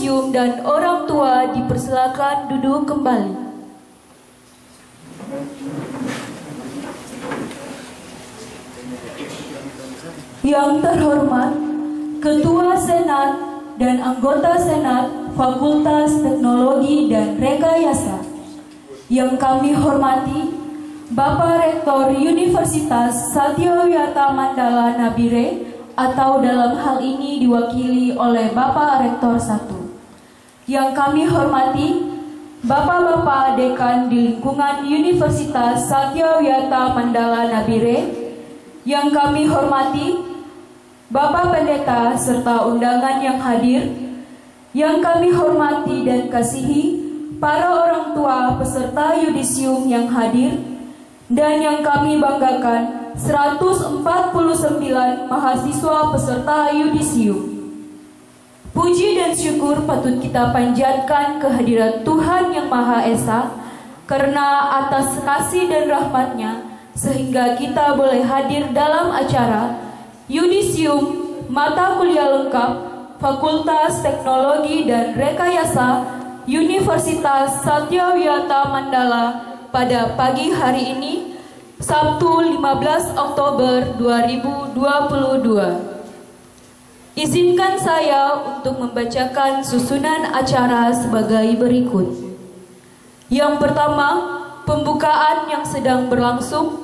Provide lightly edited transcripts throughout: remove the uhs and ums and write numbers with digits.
yudisium dan orang tua dipersilakan duduk kembali. Yang terhormat Ketua Senat dan anggota Senat Fakultas Teknologi dan Rekayasa, yang kami hormati Bapak Rektor Universitas Satyawiyata Mandala Nabire, atau dalam hal ini diwakili oleh Bapak Rektor 1. Yang kami hormati Bapak-Bapak Dekan di lingkungan Universitas Satyawiyata Mandala Nabire. Yang kami hormati Bapak Pendeta serta undangan yang hadir. Yang kami hormati dan kasihi para orang tua peserta yudisium yang hadir. Dan yang kami banggakan 149 mahasiswa peserta yudisium. Puji dan syukur patut kita panjatkan kehadirat Tuhan Yang Maha Esa, karena atas kasih dan rahmat-Nya sehingga kita boleh hadir dalam acara yudisium mata kuliah lengkap Fakultas Teknologi dan Rekayasa Universitas Satyawiyata Mandala pada pagi hari ini, Sabtu 15 Oktober 2022. Izinkan saya untuk membacakan susunan acara sebagai berikut. Yang pertama, pembukaan yang sedang berlangsung.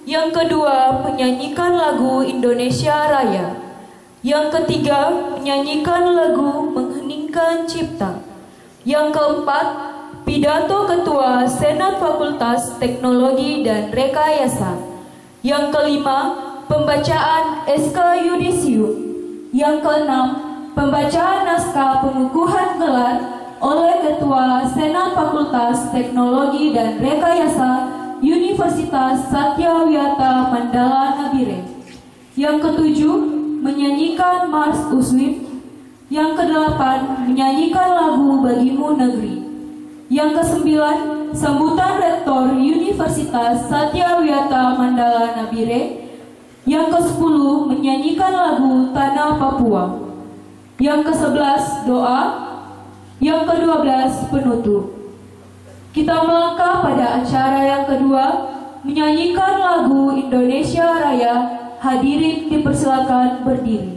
Yang kedua, menyanyikan lagu Indonesia Raya. Yang ketiga, menyanyikan lagu Mengheningkan Cipta. Yang keempat, pidato Ketua Senat Fakultas Teknologi dan Rekayasa. Yang kelima, pembacaan SK Yudisium. Yang keenam, pembacaan naskah pengukuhan gelar oleh Ketua Senat Fakultas Teknologi dan Rekayasa Universitas Satyawiyata Mandala Nabire. Yang ketujuh, menyanyikan Mars Uswip. Yang kedelapan, menyanyikan lagu Bagimu Negeri. Yang kesembilan, sambutan Rektor Universitas Satyawiyata Mandala Nabire. Yang kesepuluh, menyanyikan lagu Tanah Papua. Yang kesebelas, doa. Yang kedua-belas, penutup. Kita melangkah pada acara yang kedua, menyanyikan lagu Indonesia Raya. Hadirin dipersilakan berdiri.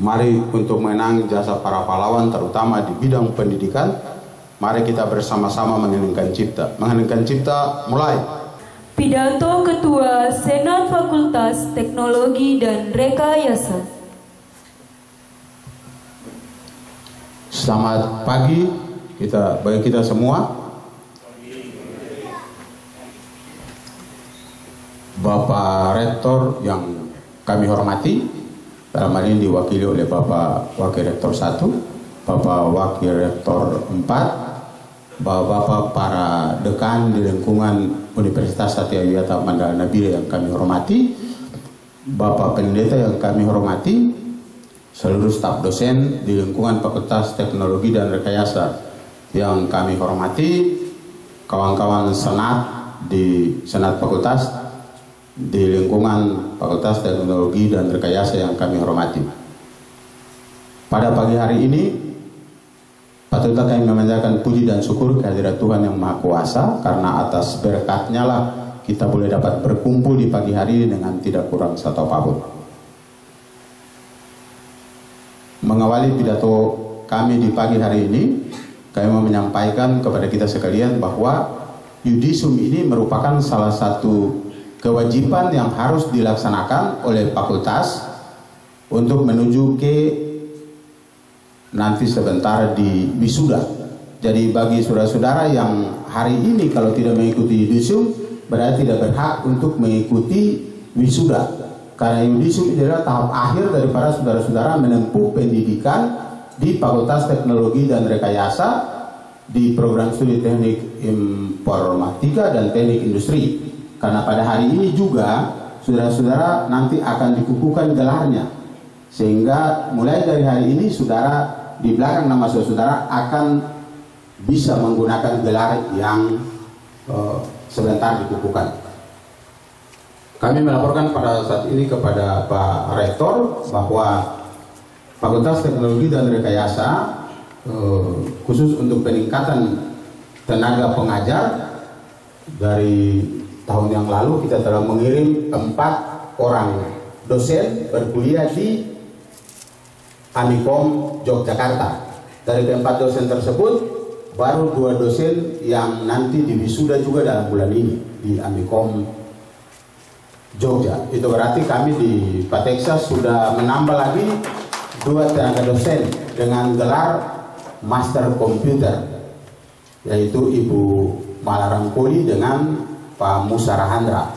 Mari untuk mengenang jasa para pahlawan terutama di bidang pendidikan, mari kita bersama-sama mengheningkan cipta. Mengheningkan cipta, mulai. Pidato Ketua Senat Fakultas Teknologi dan Rekayasa. Selamat pagi bagi kita semua. Bapak Rektor yang kami hormati, dalam hal ini diwakili oleh Bapak Wakil Rektor 1, Bapak Wakil Rektor 4, Bapak-bapak para dekan di lingkungan Universitas Satyawiyata Mandala Nabire yang kami hormati, Bapak Pendeta yang kami hormati, seluruh staf dosen di lingkungan Fakultas Teknologi dan Rekayasa yang kami hormati, kawan-kawan senat di Senat Fakultas di lingkungan Fakultas Teknologi dan Rekayasa yang kami hormati. Pada pagi hari ini, patutlah kami memanjatkan puji dan syukur kehadirat Tuhan Yang Maha Kuasa, karena atas berkat-Nya lah kita boleh dapat berkumpul di pagi hari ini dengan tidak kurang satu apapun. Mengawali pidato kami di pagi hari ini, kami mau menyampaikan kepada kita sekalian bahwa yudisium ini merupakan salah satu kewajiban yang harus dilaksanakan oleh fakultas untuk menuju ke nanti sebentar di wisuda. Jadi bagi saudara-saudara yang hari ini kalau tidak mengikuti yudisium berarti tidak berhak untuk mengikuti wisuda, karena yudisium adalah tahap akhir daripada saudara-saudara menempuh pendidikan di Fakultas Teknologi dan Rekayasa di program studi Teknik Informatika dan Teknik Industri. Karena pada hari ini juga saudara-saudara nanti akan dikukuhkan gelarnya, sehingga mulai dari hari ini saudara di belakang nama saudara akan bisa menggunakan gelar yang sebentar dikukuhkan. Kami melaporkan pada saat ini kepada Pak Rektor bahwa Fakultas Teknologi dan Rekayasa khusus untuk peningkatan tenaga pengajar, dari tahun yang lalu kita telah mengirim 4 orang dosen berkuliah di Amikom Yogyakarta. Dari ke-4 dosen tersebut baru 2 dosen yang nanti diwisuda juga dalam bulan ini di Amikom Jogja. Itu berarti kami di Pateksa sudah menambah lagi 2 tenaga dosen dengan gelar Master Komputer, yaitu Ibu Malarang Koli dengan Pak Musa Rahandra.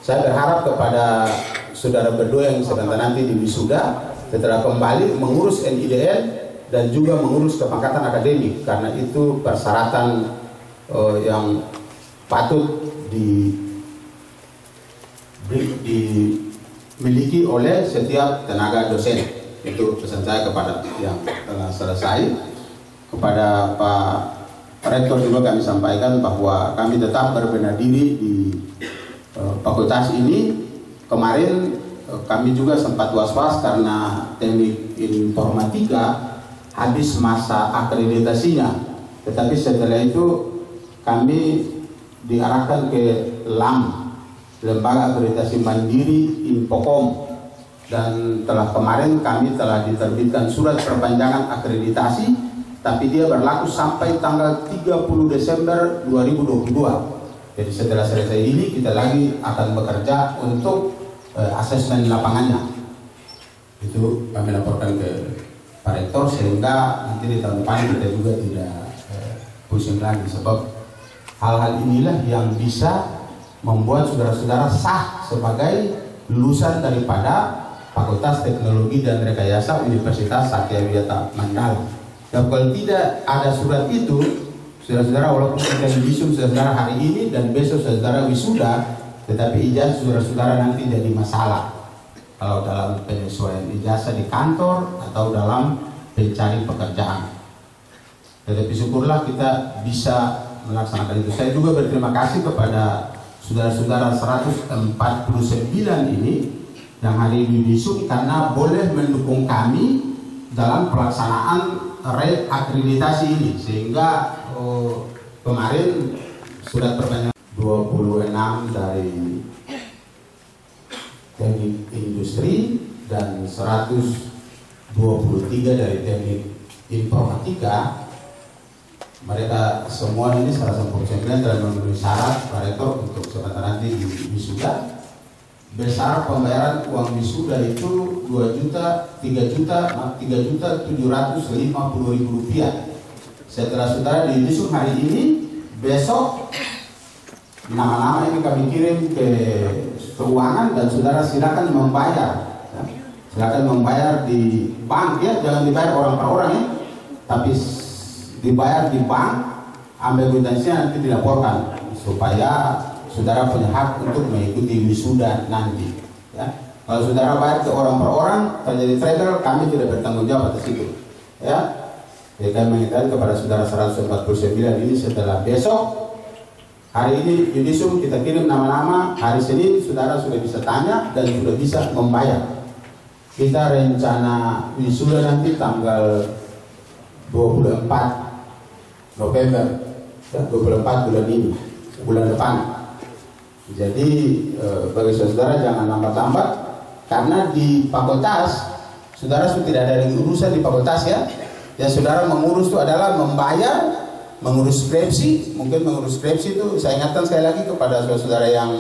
Saya berharap kepada saudara berdua yang sebentar nanti di wisuda setelah kembali mengurus NIDN dan juga mengurus kepangkatan akademik, karena itu persyaratan yang patut dimiliki oleh setiap tenaga dosen. Itu pesan saya kepada yang telah selesai. Kepada Pak Rektor juga kami sampaikan bahwa kami tetap berbenah diri di fakultas ini. Kemarin kami juga sempat was-was karena Teknik Informatika habis masa akreditasinya, tetapi setelah itu kami diarahkan ke LAM, Lembaga Akreditasi Mandiri Infokom, dan kemarin kami telah diterbitkan surat perpanjangan akreditasi, tapi dia berlaku sampai tanggal 30 Desember 2022. Jadi setelah selesai ini kita lagi akan bekerja untuk asesmen lapangannya. Itu kami laporkan ke Pak Rektor, sehingga nanti di tahun depan kita juga tidak pusing lagi, sebab hal-hal inilah yang bisa membuat saudara-saudara sah sebagai lulusan daripada Fakultas Teknologi dan Rekayasa Universitas Satya Widata Mandala. Dan kalau tidak ada surat itu, saudara-saudara walaupun kita yudisium saudara hari ini dan besok saudara wisuda, tetapi ijazah saudara-saudara nanti jadi masalah kalau dalam penyesuaian ijazah di kantor atau dalam pencari pekerjaan. Tetapi syukurlah kita bisa melaksanakan itu. Saya juga berterima kasih kepada saudara-saudara 149 ini yang hari ini yudisium karena boleh mendukung kami dalam pelaksanaan reakreditasi ini, sehingga kemarin surat perpanjangan 26 dari Teknik Industri dan 123 dari Teknik Informatika, mereka semua ini 149 telah memenuhi syarat Pak Rektor untuk sebentar nanti di wisuda. Besar pembayaran uang wisuda itu 3.750.000 rupiah. Setelah saudara di yudisium hari ini, besok nama-nama ini kami kirim ke keuangan dan saudara silakan membayar. Silakan membayar di bank ya, jangan dibayar orang per orang ya, tapi dibayar di bank, ambil kwitansinya nanti dilaporkan supaya saudara punya hak untuk mengikuti wisuda nanti. Ya. Kalau saudara bayar ke orang per orang, terjadi trader, kami tidak bertanggung jawab atas itu. Ya. Jadi kami mengingatkan kepada saudara 149 ini setelah besok, hari ini yudisium kita kirim nama-nama, hari Senin saudara sudah bisa tanya dan sudah bisa membayar. Kita rencana wisuda nanti tanggal 24 November, ya, 24 bulan ini, bulan depan. Jadi bagi saudara jangan lambat-lambat, karena di fakultas saudara sudah tidak ada lagi urusan di fakultas ya. Yang saudara mengurus itu adalah membayar, mengurus skripsi. Mungkin mengurus skripsi itu saya ingatkan sekali lagi kepada saudara-saudara yang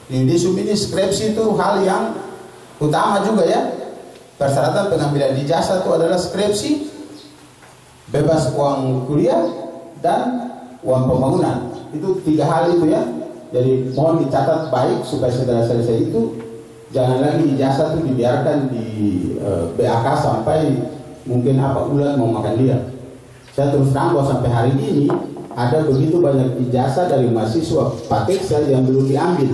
Yudisum ini skripsi itu hal yang utama juga ya. Persyaratan pengambilan ijazah itu adalah skripsi, bebas uang kuliah, dan uang pembangunan. Itu 3 hal itu ya. Jadi mohon dicatat baik supaya setelah selesai itu jangan lagi ijazah itu dibiarkan di BAK sampai mungkin apa bulan mau makan dia. Saya terus terang bahwa sampai hari ini ada begitu banyak ijazah dari mahasiswa Pateksa yang belum diambil.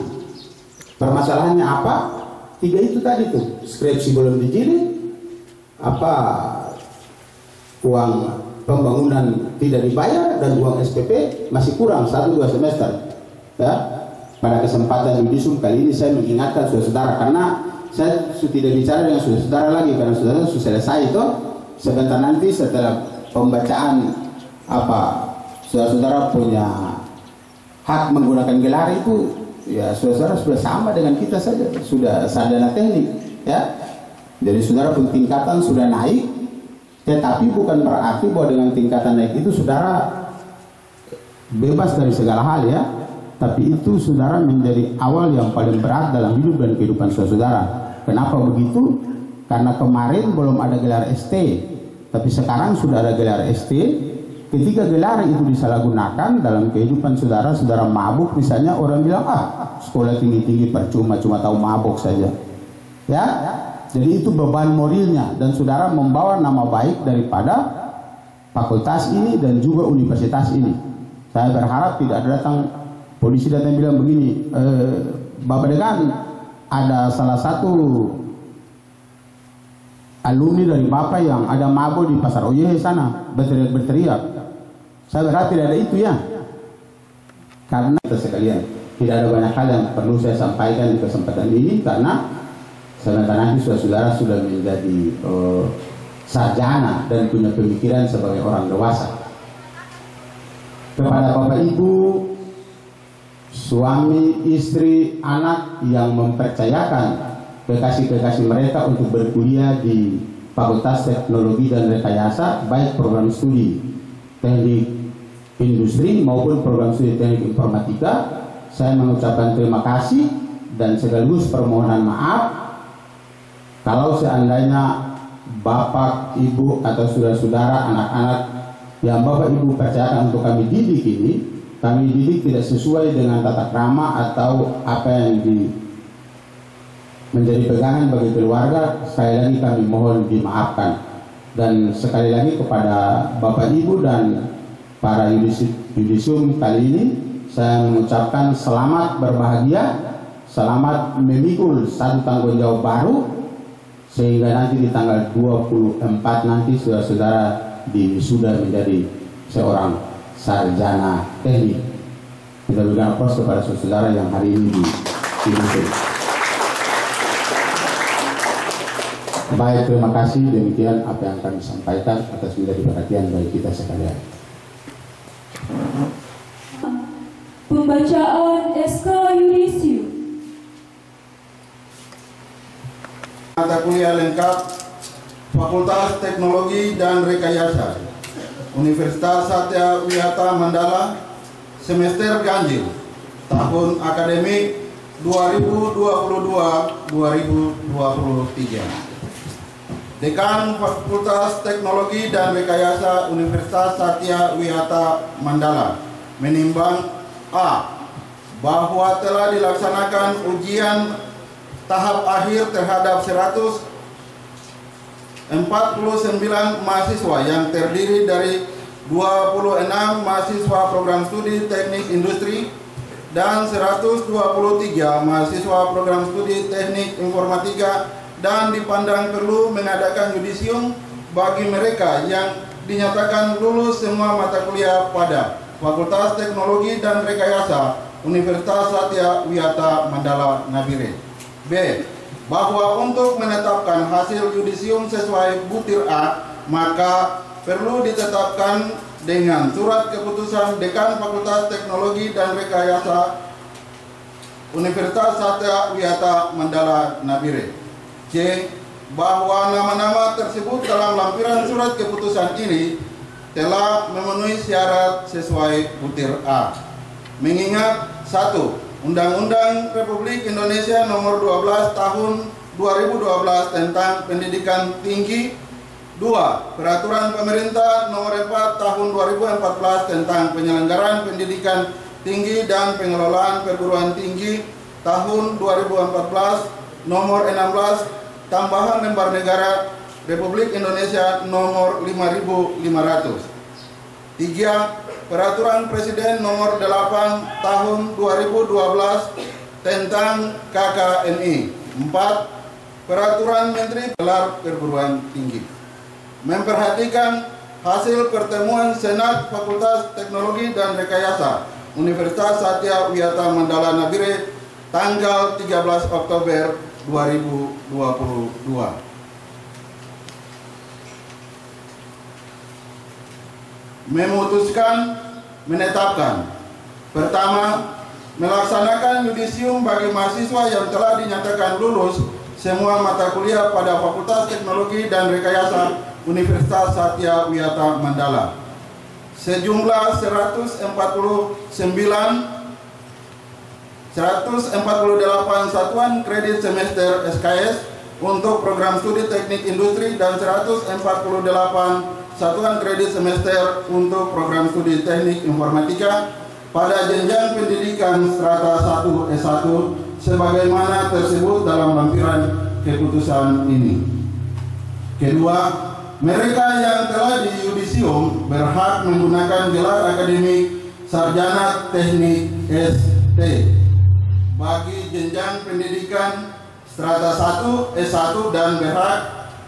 Permasalahannya apa? 3 itu tadi tuh, skripsi belum dijilid, uang pembangunan tidak dibayar, dan uang SPP masih kurang 1-2 semester. Ya, pada kesempatan Yudisum kali ini saya mengingatkan saudara-saudara, karena saya tidak bicara dengan saudara-saudara lagi karena saudara sudah selesai itu. Sebentar nanti setelah pembacaan saudara-saudara punya hak menggunakan gelar itu, ya saudara sudah sama dengan kita saja, sudah sarjana teknik ya. Jadi saudara pun tingkatan sudah naik, tetapi bukan berarti bahwa dengan tingkatan naik itu saudara bebas dari segala hal ya. Tapi itu saudara menjadi awal yang paling berat dalam hidup dan kehidupan saudara. Kenapa begitu? Karena kemarin belum ada gelar ST, tapi sekarang sudah ada gelar ST. Ketika gelar itu disalahgunakan dalam kehidupan saudara mabuk misalnya, orang bilang sekolah tinggi-tinggi percuma, cuma tahu mabuk saja ya. Jadi itu beban moralnya, dan saudara membawa nama baik daripada fakultas ini dan juga universitas ini. Saya berharap tidak ada datang polisi datang bilang begini, Bapak Dekan, ada salah satu alumni dari Bapak yang ada mabuk di Pasar Oye sana, berteriak. Saya berharap tidak ada itu ya. Karena kita sekalian, tidak ada banyak hal yang perlu saya sampaikan di kesempatan ini, karena sebentar nanti saudara sudah menjadi sarjana dan punya pemikiran sebagai orang dewasa. Kepada Bapak Ibu, suami, istri, anak yang mempercayakan kekasih-kekasih mereka untuk berkuliah di Fakultas Teknologi dan Rekayasa, baik program studi teknik industri maupun program studi teknik informatika, saya mengucapkan terima kasih dan sekaligus permohonan maaf kalau seandainya Bapak, Ibu, atau saudara-saudara, anak-anak yang Bapak Ibu percayakan untuk kami didik ini, kami didik tidak sesuai dengan tata krama atau apa yang menjadi pegangan bagi keluarga. Sekali lagi kami mohon dimaafkan. Dan sekali lagi kepada Bapak Ibu dan para yudisium kali ini, saya mengucapkan selamat berbahagia, selamat memikul satu tanggung jawab baru, sehingga nanti di tanggal 24 nanti saudara-saudara sudah menjadi seorang sarjana teknik. Kita berikan aplaus kepada saudara yang hari ini diusung. Baik, terima kasih. Demikian apa yang kami sampaikan atas menjadi perhatian bagi kita sekalian. Pembacaan SK Yudisium. Mata kuliah lengkap Fakultas Teknologi dan Rekayasa Universitas Satya Wiyata Mandala, semester ganjil tahun akademik 2022-2023. Dekan Fakultas Teknologi dan Rekayasa Universitas Satya Wiyata Mandala menimbang A. Bahwa telah dilaksanakan ujian tahap akhir terhadap 149 mahasiswa yang terdiri dari 26 mahasiswa program studi teknik industri dan 123 mahasiswa program studi teknik informatika, dan dipandang perlu mengadakan yudisium bagi mereka yang dinyatakan lulus semua mata kuliah pada Fakultas Teknologi dan Rekayasa Universitas Satya Wiyata Mandala Nabire. B. Bahwa untuk menetapkan hasil yudisium sesuai butir A, maka perlu ditetapkan dengan surat keputusan Dekan Fakultas Teknologi dan Rekayasa Universitas Satya Wiyata Mandala Nabire. C. Bahwa nama-nama tersebut dalam lampiran surat keputusan ini telah memenuhi syarat sesuai butir A. Mengingat 1. Undang-Undang Republik Indonesia Nomor 12 Tahun 2012 tentang Pendidikan Tinggi. 2. Peraturan Pemerintah Nomor 4 Tahun 2014 tentang Penyelenggaraan Pendidikan Tinggi dan Pengelolaan Perguruan Tinggi Tahun 2014 Nomor 16 Tambahan Lembar Negara Republik Indonesia Nomor 5500. 3. Peraturan Presiden Nomor 8 Tahun 2012 tentang KKNI. 4. Peraturan Menteri Gelar Perguruan Tinggi. Memperhatikan hasil pertemuan Senat Fakultas Teknologi dan Rekayasa Universitas Satya Wiyata Mandala Nabire tanggal 13 Oktober 2022. Memutuskan menetapkan: pertama, melaksanakan yudisium bagi mahasiswa yang telah dinyatakan lulus semua mata kuliah pada Fakultas Teknologi dan Rekayasa Universitas Satya Wiyata Mandala. Sejumlah 148 satuan kredit semester SKS untuk program studi teknik industri dan 148 satuan kredit semester untuk program studi teknik informatika pada jenjang pendidikan strata 1 S1 sebagaimana tersebut dalam lampiran keputusan ini. Kedua, mereka yang telah diyudisium berhak menggunakan gelar akademik sarjana teknik ST bagi jenjang pendidikan strata 1 S1 dan berhak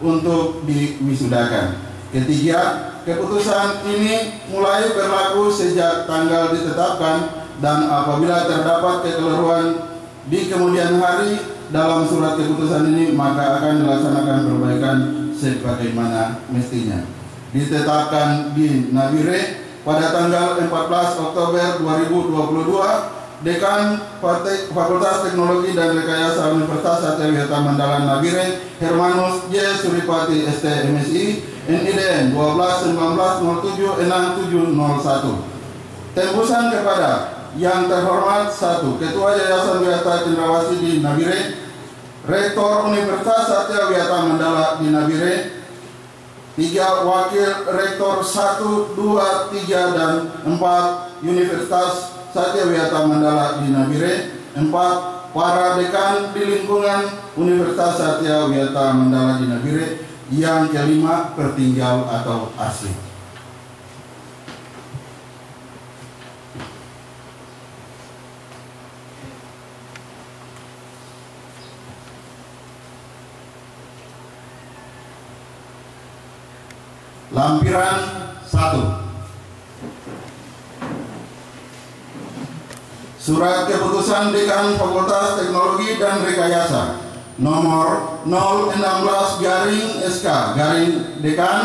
untuk diwisudakan. Ketiga, keputusan ini mulai berlaku sejak tanggal ditetapkan dan apabila terdapat kekeliruan di kemudian hari dalam surat keputusan ini maka akan dilaksanakan perbaikan sebagaimana mestinya. Ditetapkan di Nabire pada tanggal 14 Oktober 2022, Dekan Fakultas Teknologi dan Rekayasa Universitas Satya Wiyata Mandala Nabire, Hermanus J. Suripati ST MSI, NIDN 12-1907-6701. Tembusan kepada yang terhormat: 1. Ketua Yayasan Wiyata Cendrawasih di Nabire, Rektor Universitas Satya Wiyata Mandala di Nabire. 3. Wakil Rektor 1, 2, 3, dan 4 Universitas Satya Wiyata Mandala di Nabire. 4. Para dekan di lingkungan Universitas Satya Wiyata Mandala di Nabire. Yang kelima, pertinggal atau asli. Lampiran 1. Surat Keputusan Dekan Fakultas Teknologi dan Rekayasa nomor 016-SK-Dekan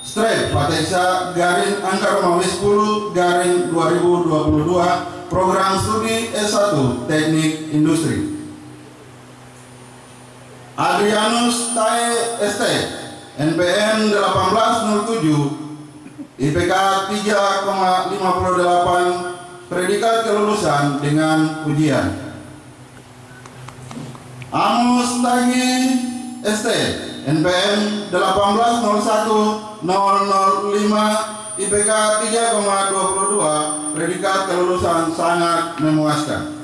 Strep Pateksa Angka Romawi 10 2022 Program Studi S1 Teknik Industri. Adrianus Tae ST NPM 1807 IPK 3,58 predikat kelulusan dengan ujian. Amos Tagi ST NPM 1801-005 IPK 3,22 predikat kelulusan sangat memuaskan.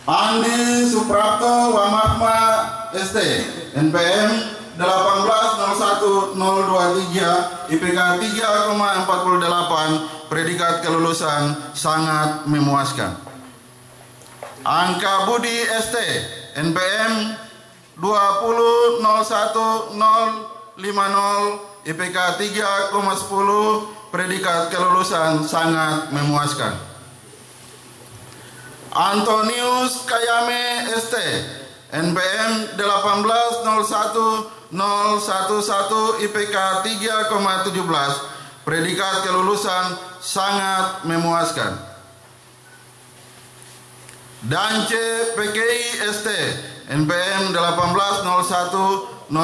Andi Suprapto Wamahma ST NPM 1801-023 IPK 3,48 predikat kelulusan sangat memuaskan. Angka Budi ST NPM 2001-050 IPK 3,10 predikat kelulusan sangat memuaskan. Antonius Kayame ST NPM 1801-011 IPK 3,17 predikat kelulusan sangat memuaskan. Dance PKI ST NPM 1801-002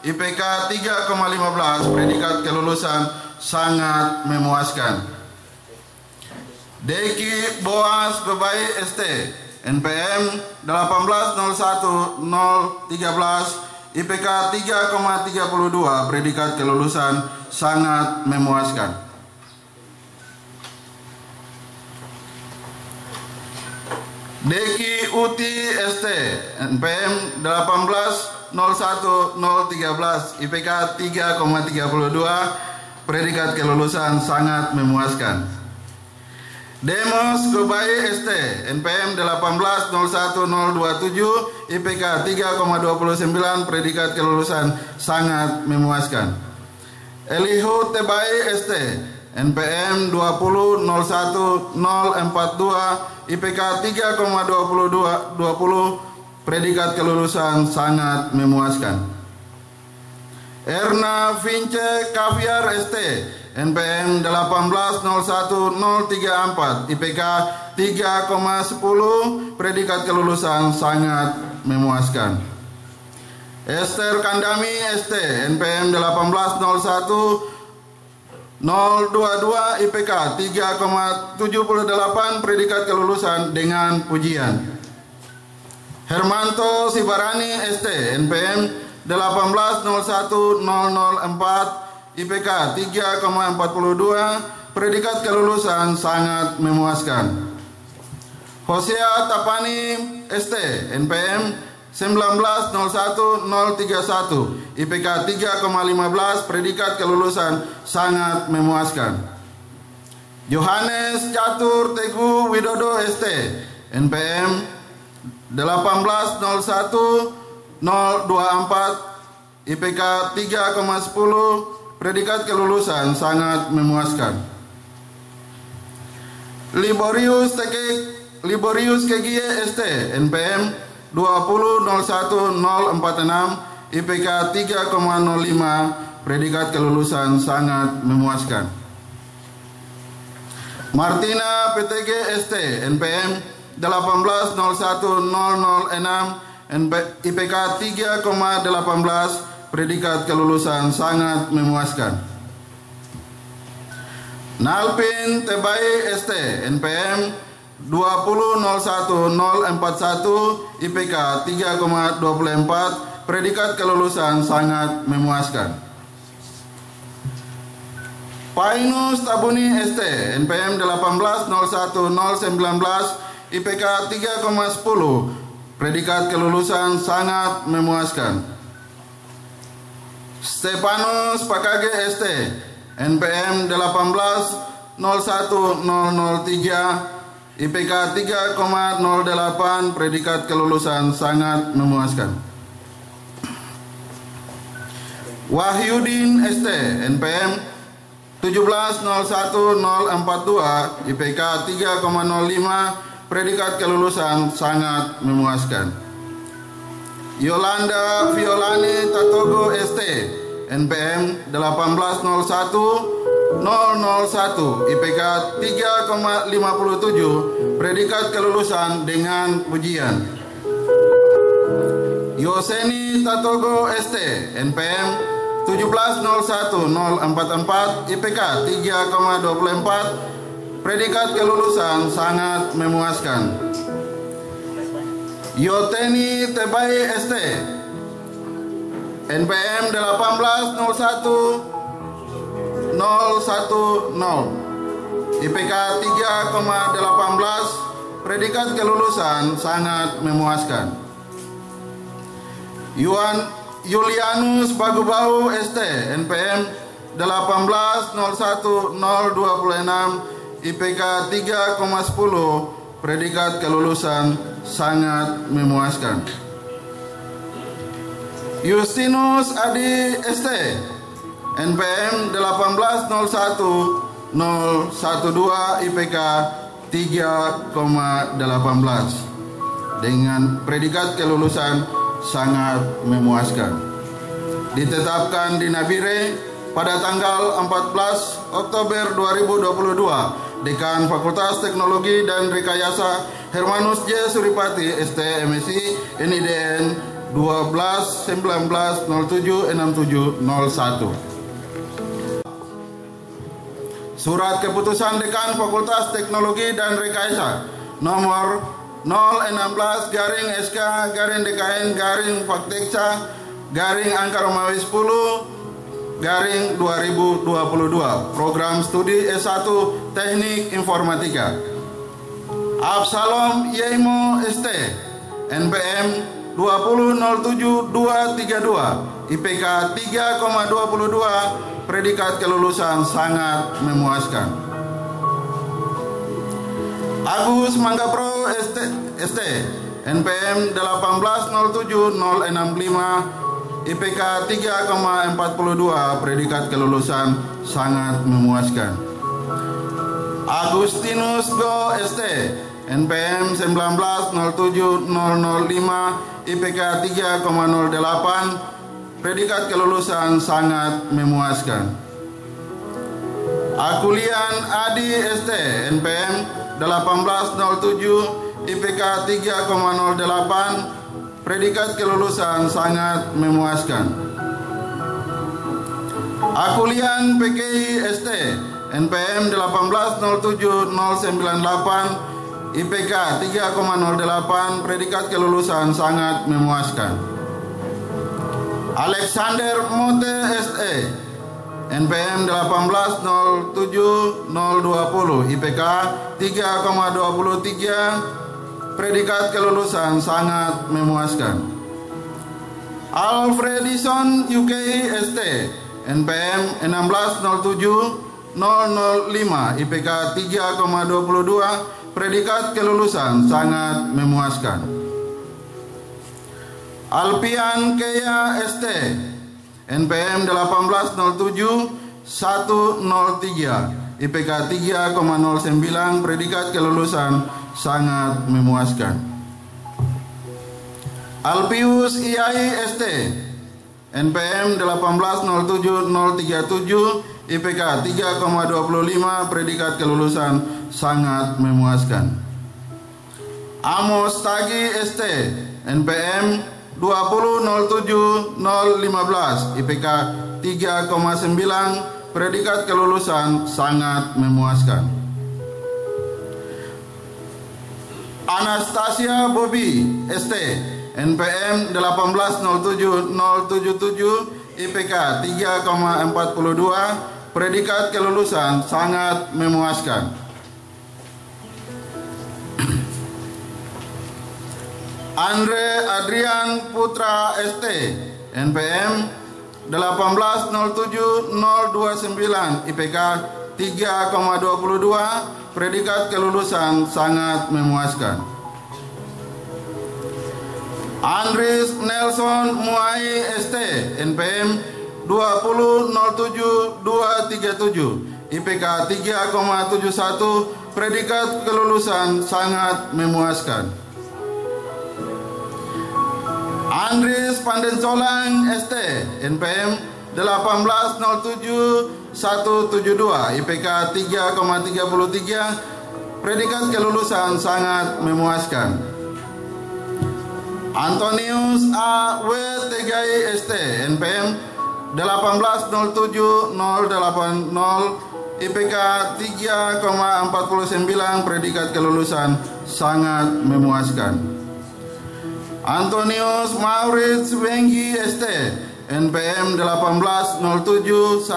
IPK 3,15 predikat kelulusan sangat memuaskan. Deki Boas Bebai ST, NPM 1801013, IPK 3,32, predikat kelulusan sangat memuaskan. Deki Uti ST, NPM 1801013, IPK 3,32, predikat kelulusan sangat memuaskan. Demos Gobai ST, NPM 1801027, IPK 3,29, predikat kelulusan sangat memuaskan. Elihu Tebai ST, NPM 2001042, IPK 3,20, predikat kelulusan sangat memuaskan. Erna Vince Kaviar ST, NPM 1801034, IPK 3,10, predikat kelulusan sangat memuaskan. Esther Kandami ST, NPM 1801022, IPK 3,78, predikat kelulusan dengan pujian. Hermanto Sibarani ST, NPM 1801004, IPK 3,42, predikat kelulusan sangat memuaskan. Hosea Tapani ST, NPM 1901031, IPK 3,15, predikat kelulusan sangat memuaskan. Yohanes Catur Teguh Widodo ST, NPM 1801024, IPK 3,10, predikat kelulusan sangat memuaskan. Liborius Kegie ST, NPM 2001046, IPK 3,05, predikat kelulusan sangat memuaskan. Martina PTG ST, NPM 1801006, IPK 3,18, predikat kelulusan sangat memuaskan. Nalpin Tebai ST, NPM 2001041, IPK 3,24, predikat kelulusan sangat memuaskan. Painus Tabuni ST, NPM 1801019, IPK 3,10, predikat kelulusan sangat memuaskan. Stefanus Pakage ST, NPM 1801003, IPK 3,08, predikat kelulusan sangat memuaskan. Wahyudin ST, NPM 1701042, IPK 3,05, predikat kelulusan sangat memuaskan. Yolanda Violani Tatogo ST, NPM 1801001, IPK 3,57, predikat kelulusan dengan pujian. Yoseni Tatogo ST, NPM 1701044, IPK 3,24, predikat kelulusan sangat memuaskan. Yoteni Tebai ST, NPM 1801010, IPK 3,18, predikat kelulusan sangat memuaskan. Julianus Bagubau ST, NPM 1801026, IPK 3,10, predikat kelulusan sangat memuaskan. Justinus Adi ST, NPM 1801012, IPK 3,18, dengan predikat kelulusan sangat memuaskan. Ditetapkan di Nabire pada tanggal 14 Oktober 2022, Dekan Fakultas Teknologi dan Rekayasa Hermanus J. Suripati ST MSI NIDN 12-19-07-6701. Surat Keputusan Dekan Fakultas Teknologi dan Rekayasa nomor 016-SK-DKN-Fakteksa-Angka Romawi 10-2022 Program Studi S1 Teknik Informatika. Absalom Yeimo ST NPM 2007232 IPK 3,22 predikat kelulusan sangat memuaskan. Agus Manggapro ST NPM 1807065 IPK 3,42 predikat kelulusan sangat memuaskan. Agustinus Go ST NPM 1907005 IPK 3,08 predikat kelulusan sangat memuaskan. Akulian Adi ST NPM 1807 IPK 3,08 predikat kelulusan sangat memuaskan. Akulian PKI ST NPM 1807098 IPK 3,08 predikat kelulusan sangat memuaskan. Alexander Mote SE NPM 1807020 IPK 3,23 predikat kelulusan sangat memuaskan. Alfredison UK ST NPM 1607005 IPK 3,22 predikat kelulusan sangat memuaskan. Alpian Kea ST NPM 1807103 IPK 3,09 predikat kelulusan sangat memuaskan. Alpius IAI ST NPM 1807037 IPK 3,25 predikat kelulusan sangat memuaskan. Amos Tagi ST NPM 2007015 IPK 3,9 predikat kelulusan sangat memuaskan. Anastasia Bobby ST NPM 1807077 IPK 3,42 predikat kelulusan sangat memuaskan. Andre Adrian Putra ST NPM 1807029 IPK 3,22 predikat kelulusan sangat memuaskan. Andres Nelson Muai ST NPM 2007237 IPK 3,71 predikat kelulusan sangat memuaskan. Andres Pandensolang ST NPM 1807172 IPK 3,33 predikat kelulusan sangat memuaskan. Antonius A. W. Tegai ST NPM 1807080 IPK 3,49 predikat kelulusan sangat memuaskan. Antonius Maurits Wenggi ST NPM 1807134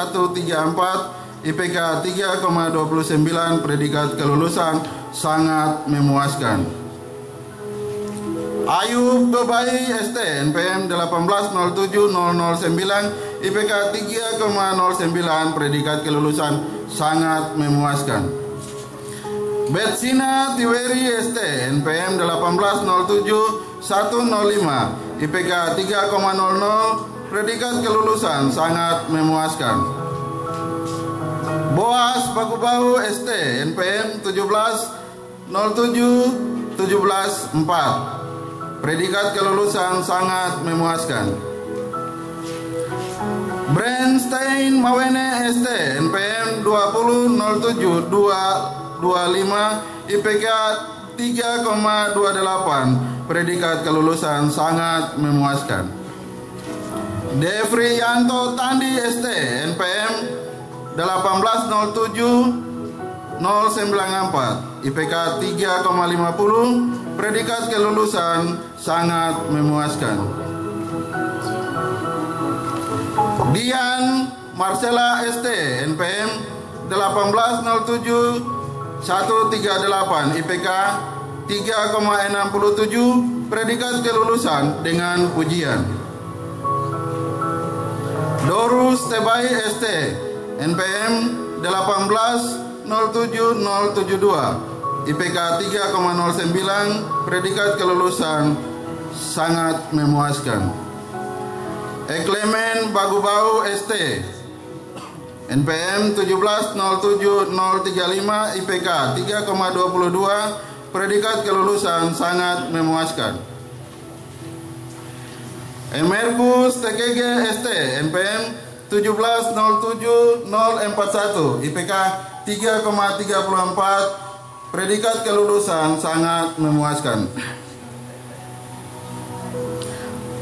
IPK 3,29 predikat kelulusan sangat memuaskan. Ayub Bebai ST NPM 1807009 IPK 3,09 predikat kelulusan sangat memuaskan. Betsina Tiweri ST NPM 1807105 IPK 3,00 predikat kelulusan sangat memuaskan. Boas Bagubau ST NPM 1707174 predikat kelulusan sangat memuaskan. Brandstein Mawene ST NPM 2007225 IPK 3,28 predikat kelulusan sangat memuaskan. Devri Yanto Tandi ST NPM 1807-094, IPK 3,50, predikat kelulusan sangat memuaskan. Dian Marcella ST, NPM 1807-138, IPK 3,67, predikat kelulusan dengan pujian. Dorus Tebai ST, NPM 1807-072, IPK 3,09, predikat kelulusan sangat memuaskan. Eklemen Bagubau ST, NPM 1707-035, IPK 3,22, predikat kelulusan sangat memuaskan. Emerkus TKG ST, NPM 1707-041, IPK 3,34, predikat kelulusan sangat memuaskan.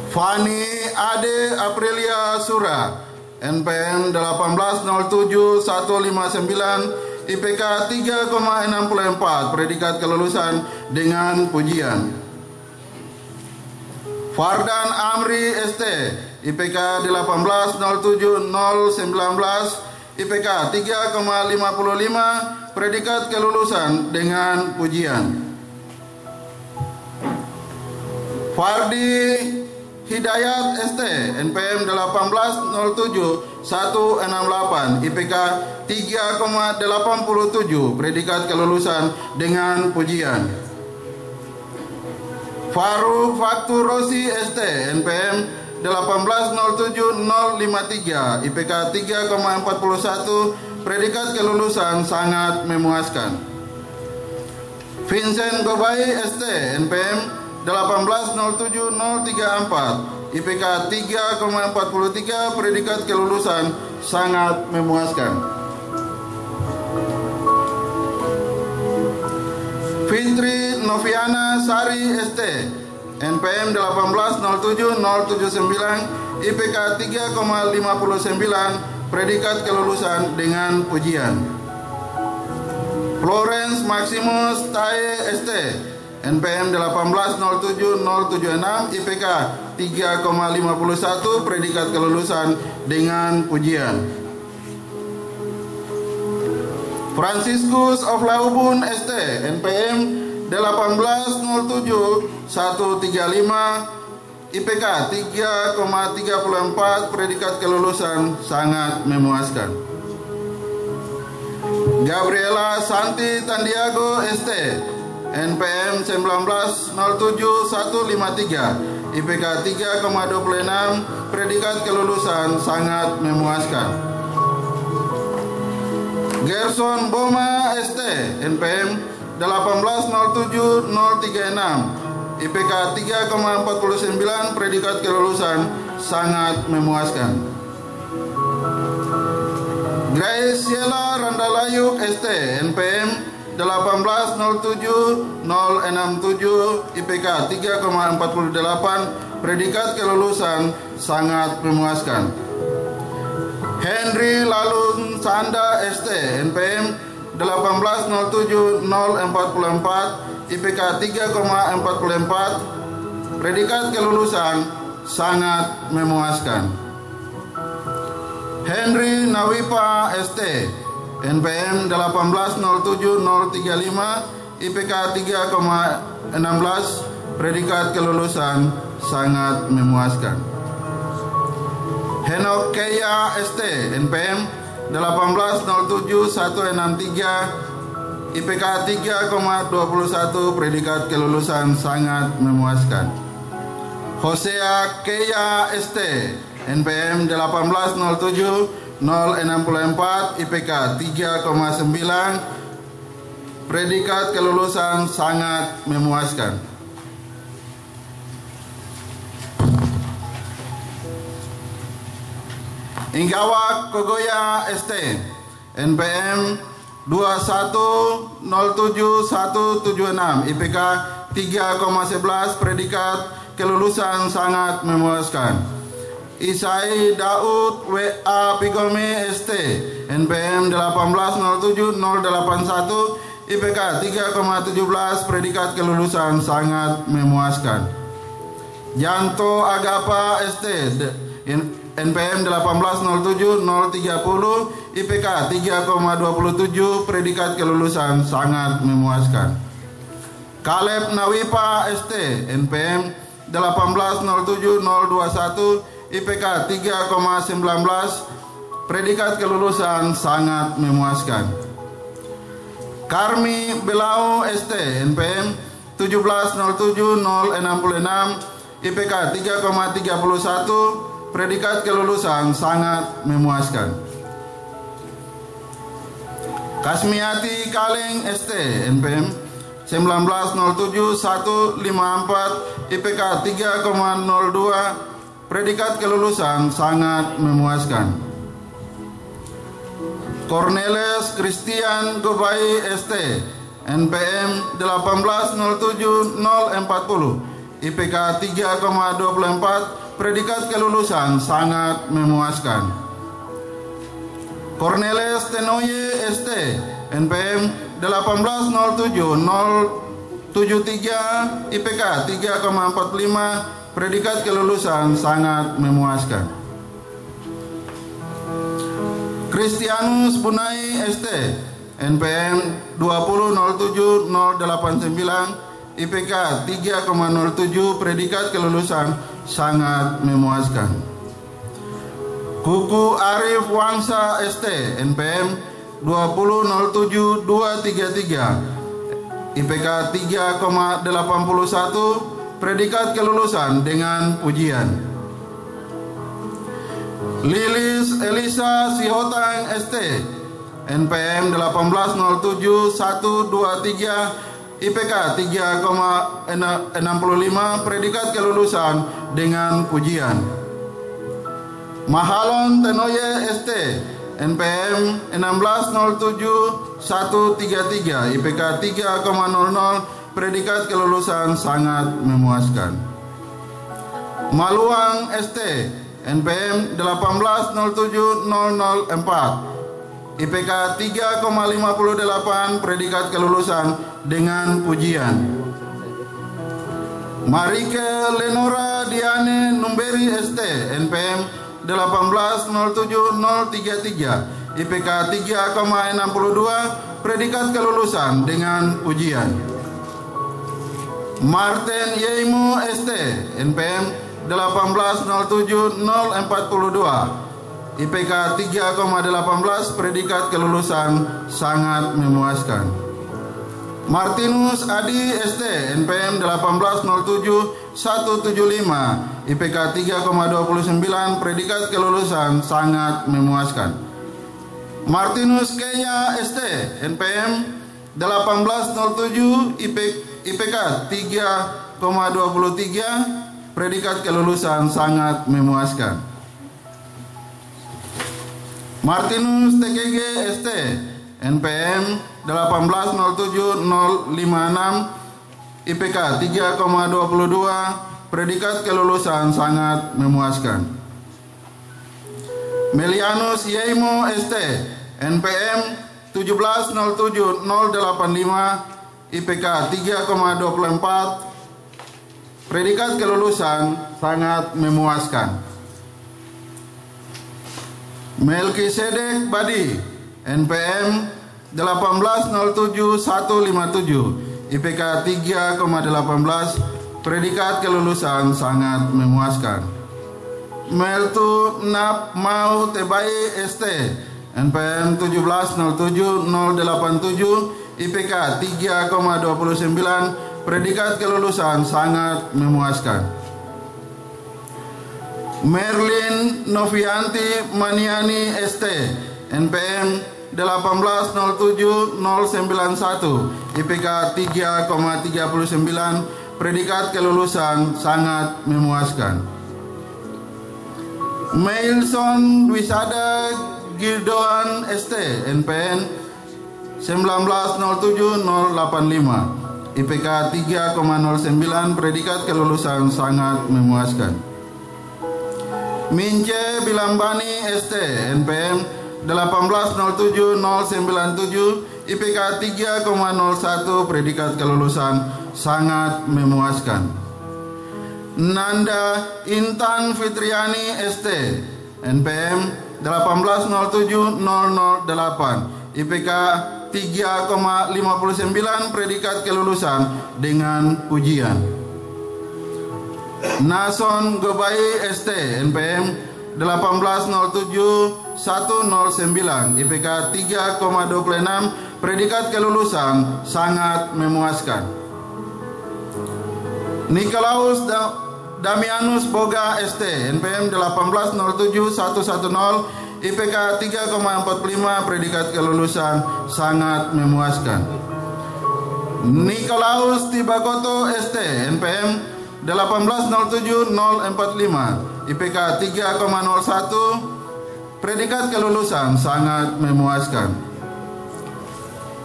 Fani Ade Aprilia Sura, NPM 1807-159, IPK 3,64, predikat kelulusan dengan pujian. Fardan Amri ST, IPK 1807-019, IPK 3,55, predikat kelulusan dengan pujian. Fardi Hidayat ST, NPM 1807-168, IPK 3,87, predikat kelulusan dengan pujian. Faruk Faktur Rosi ST, NPM 1807-053, IPK 3,41, predikat kelulusan sangat memuaskan. Vincent Gobai ST, NPM 1807-034, IPK 3,43, predikat kelulusan sangat memuaskan. Fitri Noviana Sari ST, NPM 1807-079, IPK 3,59, predikat kelulusan dengan pujian. Florence Maximus Tae ST, NPM 1807-076, IPK 3,51, predikat kelulusan dengan pujian. Franciscus of Laubun ST, NPM 1807-135, IPK 3,34, predikat kelulusan sangat memuaskan. Gabriela Santi Tandiago ST, NPM 1907-153, IPK 3,26, predikat kelulusan sangat memuaskan. Gerson Boma ST, NPM 1807-036, IPK 3,49, predikat kelulusan sangat memuaskan. Graciela Randalayuk ST, NPM 1807-067, IPK 3,48, predikat kelulusan sangat memuaskan. Henry Lalun Sanda ST, NPM 1807-044, IPK 3,44, predikat kelulusan sangat memuaskan. Henry Nawipa ST, NPM 1807-035, IPK 3,16, predikat kelulusan sangat memuaskan. Henok Keya ST, NPM 1807-163, IPK 3,21, predikat kelulusan sangat memuaskan. Hosea Keya ST, NPM 1807-064, IPK 3,9, predikat kelulusan sangat memuaskan. Inggawak Kogoya ST, NPM 2107-176, IPK 3,11, predikat kelulusan sangat memuaskan. Isai Daud W.A. Pigome ST, NPM 1807081, IPK 3,17, predikat kelulusan sangat memuaskan. Janto Agapa ST, NPM 1807030, IPK 3,27, predikat kelulusan sangat memuaskan. Kaleb Nawipa ST, NPM 1807021, IPK 3,19, predikat kelulusan sangat memuaskan. Karmi Belau ST, NPM 1707066, IPK 3,31, predikat kelulusan sangat memuaskan. Kasmiati Kaleng ST, NPM 1907154, IPK 3,02, predikat kelulusan sangat memuaskan. Cornelis Christian Gobai ST, NPM 1807040, IPK 3,24, predikat kelulusan sangat memuaskan. Cornelis Tenoye ST, NPM 1807073, IPK 3,45, predikat kelulusan sangat memuaskan. Kristianus Bunai ST, NPM 2007089, IPK 3,07, predikat kelulusan sangat memuaskan. Kuku Arif Wangsa ST, NPM 2007233, IPK 3,81, predikat kelulusan dengan pujian. Lilis Elisa Sihotang ST, NPM 1807123, IPK 3,65, predikat kelulusan dengan pujian. Mahalon Tenoye ST, NPM 1607133, IPK 3,00, predikat kelulusan sangat memuaskan. Maluang ST, NPM 1807004, IPK 3,58, predikat kelulusan dengan pujian. Marike Lenora Diane Numberi ST, NPM 1807033, IPK 3,62, predikat kelulusan dengan pujian. Martin Yeimo ST, NPM 1807042, IPK 3,18, predikat kelulusan sangat memuaskan. Martinus Adi ST, NPM 1807175, IPK 3,29, predikat kelulusan sangat memuaskan. Martinus Kenya ST, NPM 1807, IPK 3,23, predikat kelulusan sangat memuaskan. Martinus TKG ST, NPM 1807056, IPK 3,22, predikat kelulusan sangat memuaskan. Melianus Yeimo ST, NPM 1707085, IPK 3,24, predikat kelulusan sangat memuaskan. Melkisedek Badi, NPM 1807157, IPK 3,18, predikat kelulusan sangat memuaskan. Meltu Nap Mau Tebai ST, NPM 1707087, IPK 3,29, predikat kelulusan sangat memuaskan. Merlin Novianti Maniani ST, NPM 1807091, IPK 3,39, predikat kelulusan sangat memuaskan. Mailson Wisada Gildoan ST, NPM 1907085, IPK 3,09, predikat kelulusan sangat memuaskan. Mince Bilambani ST, NPM 1807097, IPK 3,01, predikat kelulusan sangat memuaskan. Nanda Intan Fitriani ST, NPM 1807008, IPK 3,59, predikat kelulusan dengan ujian. Nason Gobai ST, NPM 1807109, IPK 3,26, predikat kelulusan sangat memuaskan. Nikolaus Damianus Boga ST, NPM 1807110, IPK 3,45, predikat kelulusan sangat memuaskan. Nikolaus Tibakoto ST, NPM 1807045, IPK 3,01, predikat kelulusan sangat memuaskan.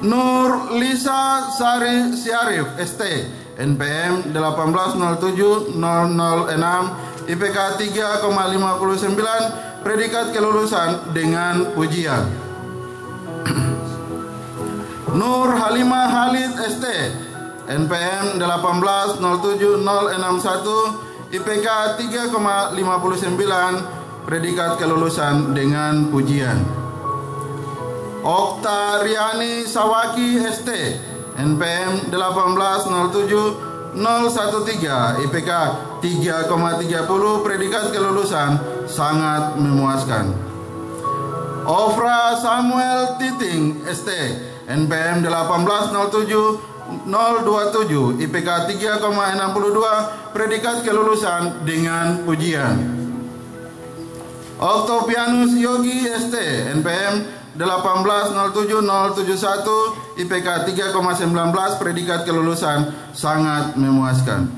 Nur Lisa Sari Syarif ST, NPM 1807006, IPK 3,59, predikat kelulusan dengan ujian. Nur Halimah Halid ST, NPM 1807061, IPK 3,59, predikat kelulusan dengan ujian. Okta Riani Sawaki ST, NPM 1807013, IPK 3,30, predikat kelulusan sangat memuaskan. Ofra Samuel Titing ST, NPM 1807027, IPK 3,62, predikat kelulusan dengan ujian. Octavianus Yogi ST, NPM 1807071, IPK 3,19, predikat kelulusan sangat memuaskan.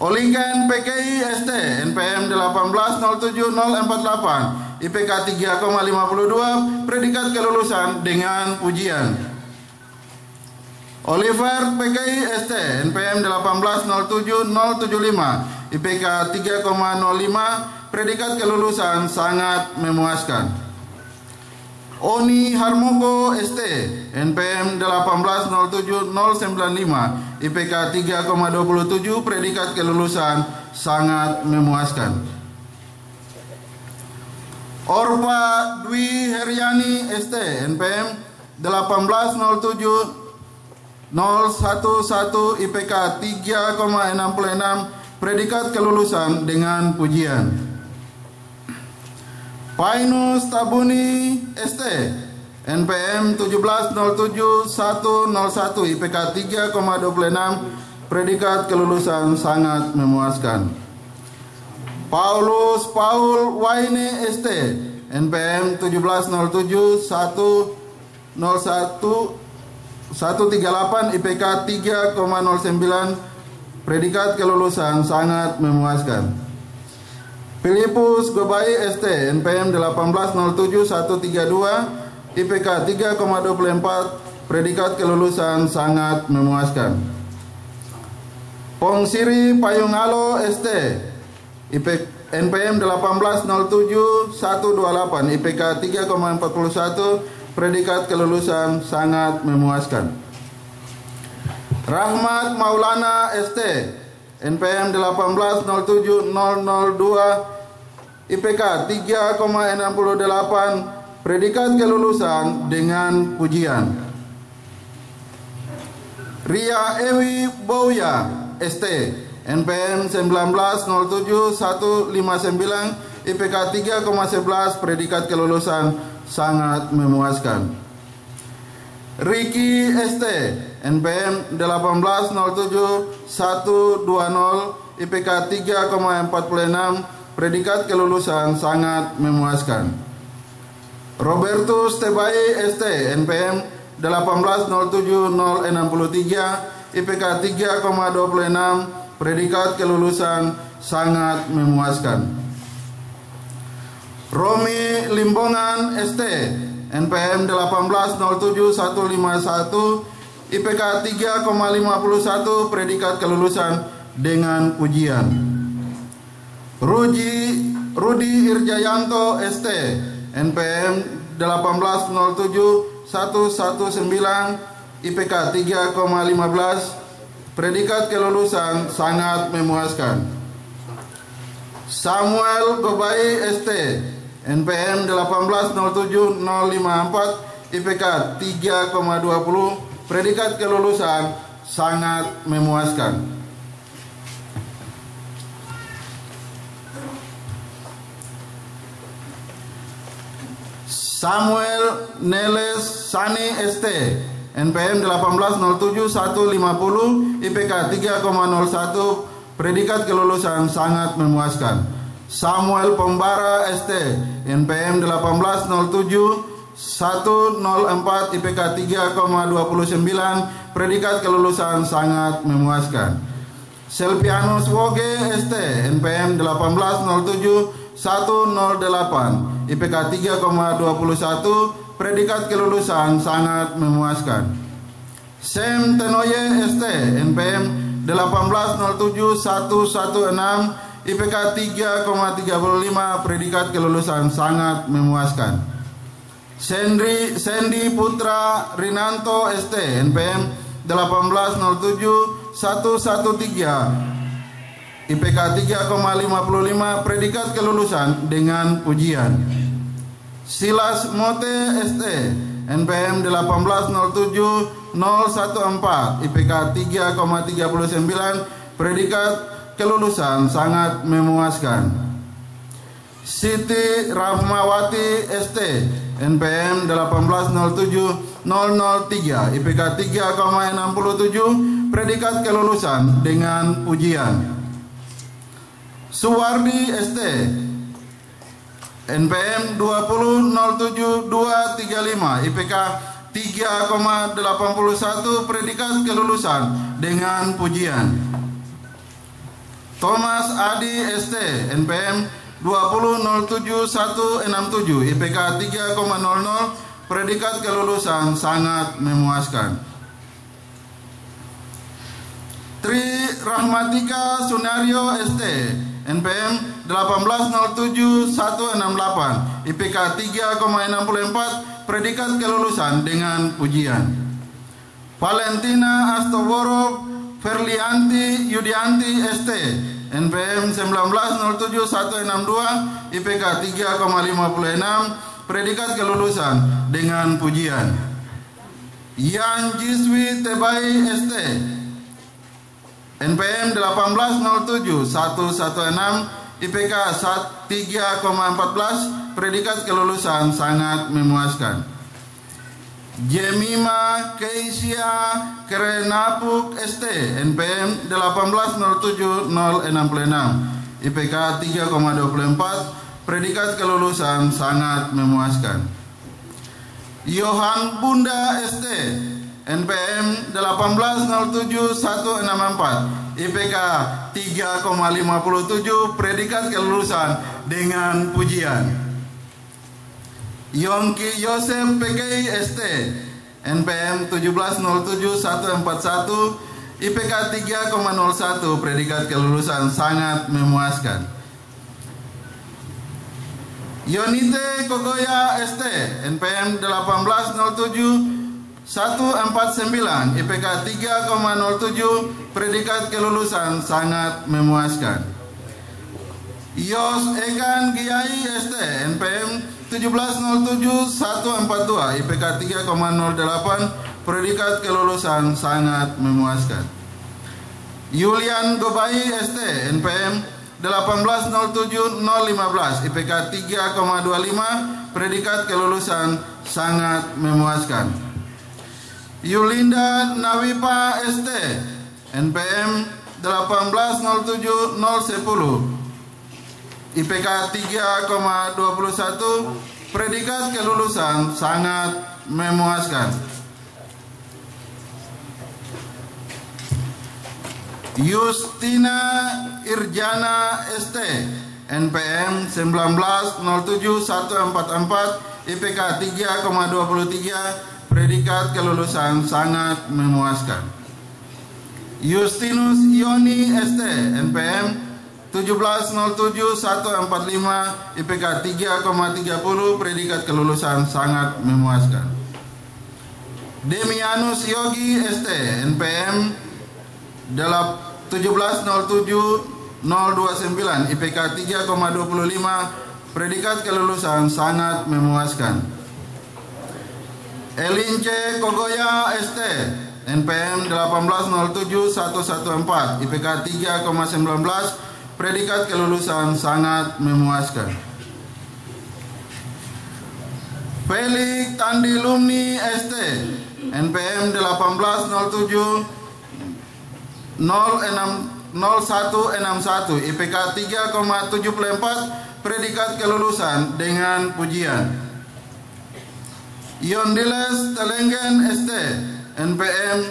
Oligen PKI ST, NPM 1807048, IPK 3,52, predikat kelulusan dengan ujian. Oliver PKI ST, NPM 1807075, IPK 3,05, predikat kelulusan sangat memuaskan. Oni Harmoko ST, NPM 1807095, IPK 3,27, predikat kelulusan sangat memuaskan. Orpa Dwi Heriani ST, NPM 1807011, IPK 3,66, predikat kelulusan dengan pujian. Painus Tabuni ST, NPM 1707101, IPK 3,26, predikat kelulusan sangat memuaskan. Paulus Paul Waine ST, NPM 170710138, IPK 3,09, predikat kelulusan sangat memuaskan. Filipus Gobai ST, NPM 1807132, IPK 3,24, predikat kelulusan sangat memuaskan. Pongsiri Payungalo ST, NPM 1807128, IPK 3,41, predikat kelulusan sangat memuaskan. Rahmat Maulana ST, NPM 1807002, IPK 3,68, predikat kelulusan dengan pujian. Ria Ewi Bouya ST, NPM 1907159, IPK 3,11, predikat kelulusan sangat memuaskan. Riki ST, NPM 1807120, IPK 3,46, predikat kelulusan sangat memuaskan. Robertus Tebai ST, NPM 1807063, IPK 3,26, predikat kelulusan sangat memuaskan. Romi Limbongan ST, NPM 1807151, IPK 3,51, predikat kelulusan dengan ujian. Ruji Rudi Irjayanto ST, NPM 1807-119, IPK 3,15, predikat kelulusan sangat memuaskan. Samuel Gobai ST, NPM 1807-054, IPK 3,20, predikat kelulusan sangat memuaskan. Samuel Neles Sani ST, NPM 1807-150, IPK 3,01, predikat kelulusan sangat memuaskan. Samuel Pembara ST, NPM 1807-104, IPK 3,29, predikat kelulusan sangat memuaskan. Selpianus Woge ST, NPM 1807-108, IPK 3,21, predikat kelulusan sangat memuaskan. Sem Tenoye ST, NPM 1807-116, IPK 3,35, predikat kelulusan sangat memuaskan. Sandy Putra Rinanto ST, NPM 1807-113, IPK 3,55, predikat kelulusan dengan pujian. Silas Mote ST, NPM 1807-014, IPK 3,39, predikat kelulusan sangat memuaskan. Siti Rahmawati ST, NPM 1807-003, IPK 3,67, predikat kelulusan dengan pujian. Suwardi ST, NPM 2007-235, IPK 3,81, predikat kelulusan dengan pujian. Thomas Adi ST, NPM 2007-167, IPK 3,00, predikat kelulusan sangat memuaskan. Tri Rahmatika Sunario ST, NPM 1807-168, IPK 3,64, predikat kelulusan dengan pujian. Valentina Astoworo Ferlianti Yudianti ST, NPM 1907-162, IPK 3,56, predikat kelulusan dengan pujian. Yan Jiswi Tebai ST, NPM 1807-116, IPK 3,14, predikat kelulusan sangat memuaskan. Jemima Keisia Kerenapuk ST, NPM 1807-066, IPK 3,24, predikat kelulusan sangat memuaskan. Yohan Bunda ST, NPM 1807-164, IPK 3,57, predikat kelulusan dengan pujian. Yongki Yosef PKI ST, NPM 1707-141, IPK 3,01, predikat kelulusan sangat memuaskan. Yonite Kogoya ST, NPM 1807-149, IPK 3,07, predikat kelulusan sangat memuaskan. Yos Ekan Giai ST, NPM 1707-142, IPK 3,08, predikat kelulusan sangat memuaskan. Yulian Gobai ST, NPM 1807-015, IPK 3,25, predikat kelulusan sangat memuaskan. Yulinda Nawipa ST, NPM 1807-010, IPK 3,21, predikat kelulusan sangat memuaskan. Justina Irjana ST, NPM 1907-144, IPK 3,23, predikat kelulusan sangat memuaskan. Justinus Yoni ST, NPM 1707-145 IPK 3,30, predikat kelulusan sangat memuaskan. Demianus Yogi ST NPM 1707-029 IPK 3,25, predikat kelulusan sangat memuaskan. Elince Kogoya ST NPM 1807-114 IPK 3,19, predikat kelulusan sangat memuaskan. Felix Tandi Lumni ST NPM 1807-0161 IPK 3,74, predikat kelulusan dengan pujian. Yondiles Telenggen ST NPM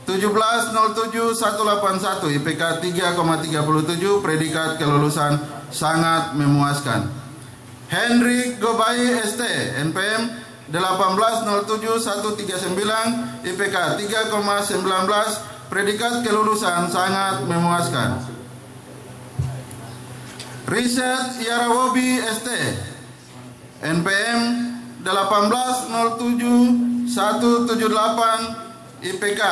1707-181 IPK 3,37, predikat kelulusan sangat memuaskan. Hendrik Gobai ST NPM 1807-139 IPK 3,19, predikat kelulusan sangat memuaskan. Riset Yarawobi ST NPM 1807-178 IPK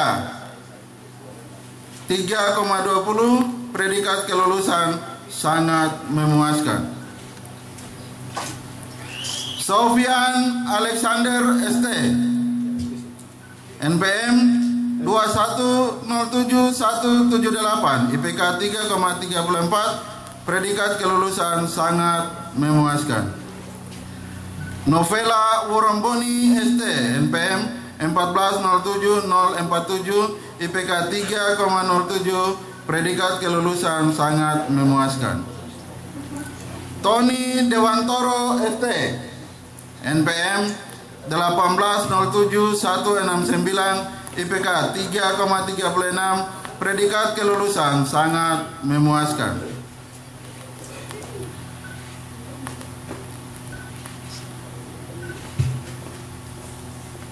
3,20, predikat kelulusan sangat memuaskan. Sofian Alexander ST NPM 2107-178 IPK 3,34, predikat kelulusan sangat memuaskan. Novela Wuromboni ST NPM 1407-047 IPK 3,07, predikat kelulusan sangat memuaskan. Tony Dewantoro ST NPM 1807-169 IPK 3,36, predikat kelulusan sangat memuaskan.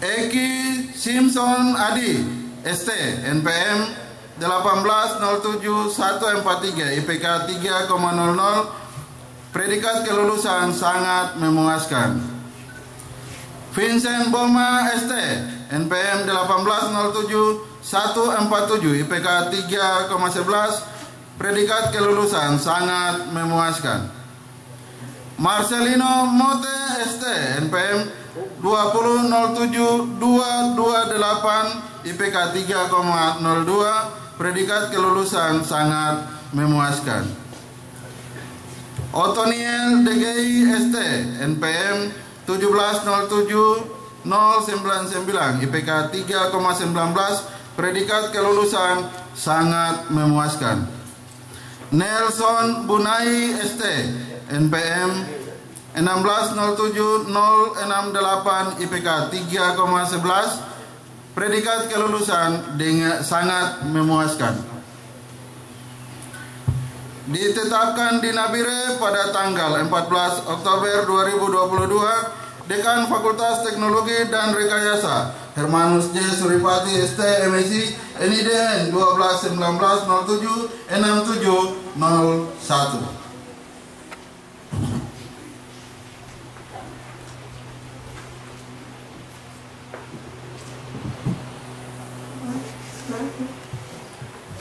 Eki Simpson Adi ST NPM 1807-143 IPK 3,00, predikat kelulusan sangat memuaskan. Vincent Boma ST NPM 1807-147 IPK 3,11, predikat kelulusan sangat memuaskan. Marcelino Mote ST NPM 2007-228 IPK 3,02, predikat kelulusan sangat memuaskan. Otoniel DGI ST NPM 1707-099 IPK 3,19, predikat kelulusan sangat memuaskan. Nelson Bunai ST NPM 1607-068 IPK 3,11, predikat kelulusan dengan sangat memuaskan. Ditetapkan di Nabire pada tanggal 14 Oktober 2022, Dekan Fakultas Teknologi dan Rekayasa Hermanus J. Suripati ST MSc NIDN 12-1907-6701.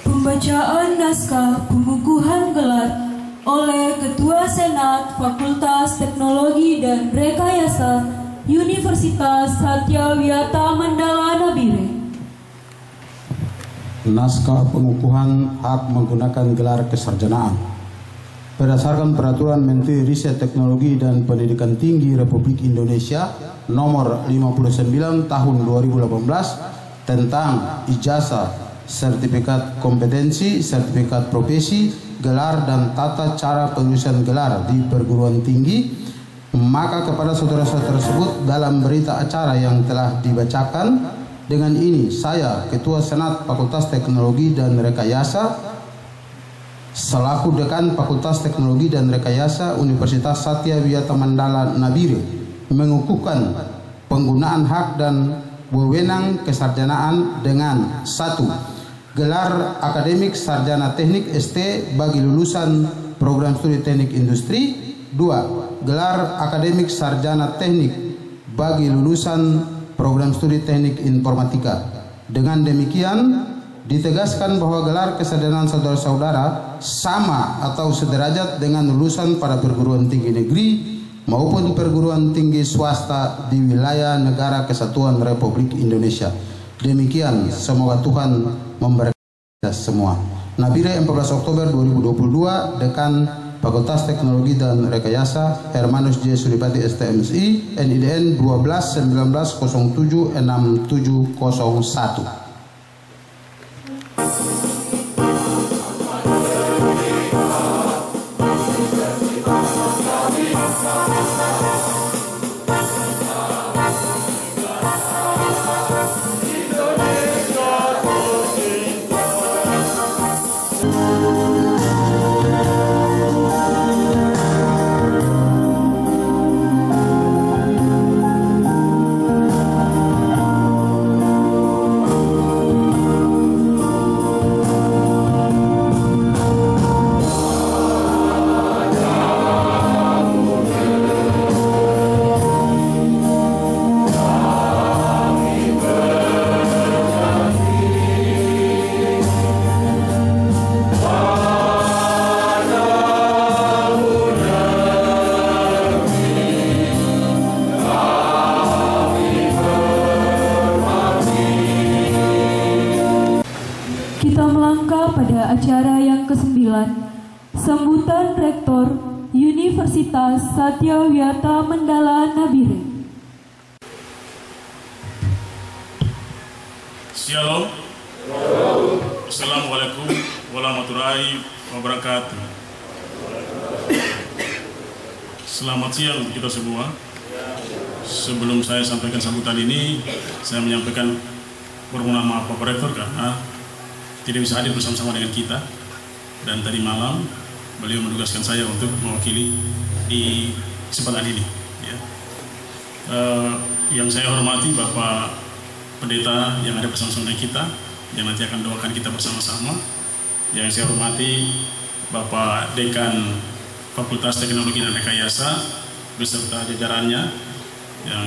Pembacaan naskah pengukuhan gelar oleh Ketua Senat Fakultas Teknologi dan Rekayasa Universitas Satyawiyata Mandala Nabire. Naskah pengukuhan hak menggunakan gelar kesarjanaan. Berdasarkan Peraturan Menteri Riset Teknologi dan Pendidikan Tinggi Republik Indonesia Nomor 59 Tahun 2018 tentang ijazah, sertifikat kompetensi, sertifikat profesi, gelar dan tata cara penulisan gelar di perguruan tinggi, maka kepada saudara-saudara tersebut dalam berita acara yang telah dibacakan, dengan ini saya Ketua Senat Fakultas Teknologi dan Rekayasa selaku Dekan Fakultas Teknologi dan Rekayasa Universitas Satyawiyata Mandala Nabire mengukuhkan penggunaan hak dan wewenang kesarjanaan dengan 1. gelar akademik sarjana teknik ST bagi lulusan program studi teknik industri. 2. Gelar akademik sarjana teknik bagi lulusan program studi teknik informatika. Dengan demikian ditegaskan bahwa gelar kesarjanaan saudara-saudara sama atau sederajat dengan lulusan pada perguruan tinggi negeri maupun perguruan tinggi swasta di wilayah Negara Kesatuan Republik Indonesia. Demikian, semoga Tuhan memberkati kita semua. Nabire 14 Oktober 2022, Dekan Fakultas Teknologi dan Rekayasa Hermanus J. Suripati STMSI, NIDN 1219076701. Kita melangkah pada acara yang ke-9, sambutan Rektor Universitas Satya Wiyata Mandala Nabire. Shalom. Assalamualaikum warahmatullahi wabarakatuh. Selamat siang untuk kita semua. Sebelum saya sampaikan sambutan ini, saya menyampaikan permohonan maaf Bapak Rektor karena tidak bisa hadir bersama-sama dengan kita, dan tadi malam beliau menugaskan saya untuk mewakili di kesempatan ini. Ya. Yang saya hormati Bapak Pendeta yang ada bersama-sama dengan kita, yang nanti akan doakan kita bersama-sama. Yang saya hormati Bapak Dekan Fakultas Teknologi dan Rekayasa beserta jajarannya. Yang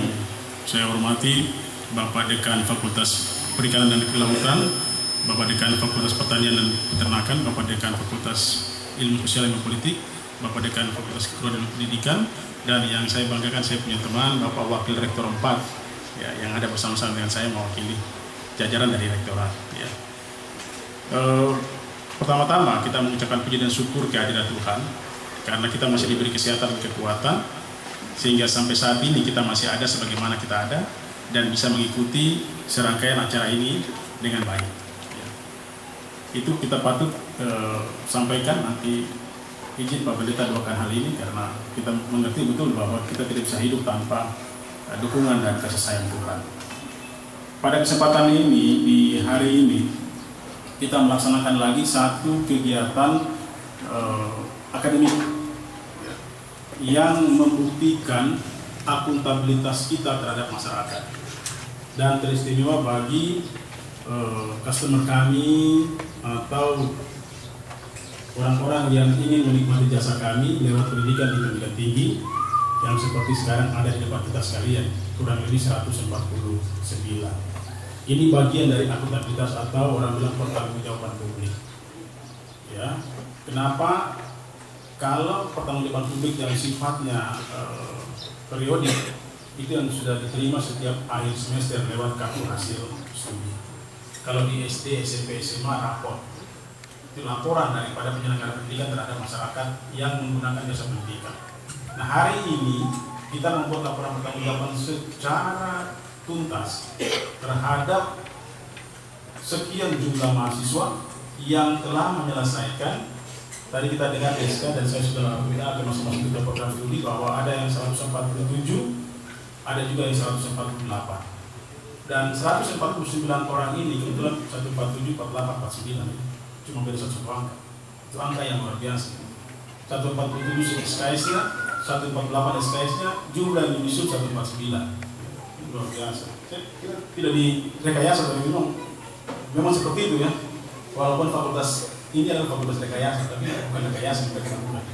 saya hormati Bapak Dekan Fakultas Perikanan dan Kelautan, Bapak Dekan Fakultas Pertanian dan Peternakan, Bapak Dekan Fakultas Ilmu Sosial dan Politik, Bapak Dekan Fakultas Kebudayaan dan Pendidikan, dan yang saya banggakan saya punya teman Bapak Wakil Rektor 4 ya, yang ada bersama-sama dengan saya mewakili jajaran dari rektorat. Ya. Pertama-tama kita mengucapkan puji dan syukur kehadirat Tuhan karena kita masih diberi kesehatan dan kekuatan sehingga sampai saat ini kita masih ada sebagaimana kita ada dan bisa mengikuti serangkaian acara ini dengan baik. Itu kita patut sampaikan, nanti izin Pak Pendeta doakan hal ini karena kita mengerti betul bahwa kita tidak bisa hidup tanpa dukungan dan kasih sayang Tuhan. Pada kesempatan ini, di hari ini kita melaksanakan lagi satu kegiatan akademik yang membuktikan akuntabilitas kita terhadap masyarakat dan teristimewa bagi customer kami atau orang-orang yang ingin menikmati jasa kami lewat pendidikan di pendidikan tinggi yang seperti sekarang ada di depan kita sekalian, kurang lebih 149. Ini bagian dari akuntabilitas atau orang bilang pertanggungjawaban publik. Ya, kenapa? Kalau pertanggungjawaban publik yang sifatnya periodik itu yang sudah diterima setiap akhir semester lewat kartu hasil studi. Kalau di SD, SMP, SMA rapor, itu laporan daripada penyelenggara pendidikan terhadap masyarakat yang menggunakan jasa pendidikan. Nah, hari ini kita membuat laporan pertanggungjawaban secara tuntas terhadap sekian jumlah mahasiswa yang telah menyelesaikan. Tadi kita dengar SK dan saya sudah WA ke masing-masing program studi bahwa ada yang 147, ada juga yang 148. Dan 149 orang ini kebetulan 147, 48, 49 cuma beda satu angka. Itu angka yang luar biasa. 147 SKS-nya, 148 SKS-nya, jumlah yang dimisuk 149. Luar biasa. Saya kira tidak direkayasa, tapi memang seperti itu ya. Walaupun fakultas ini adalah fakultas rekayasa, tapi bukan rekayasa yang mereka lakukan.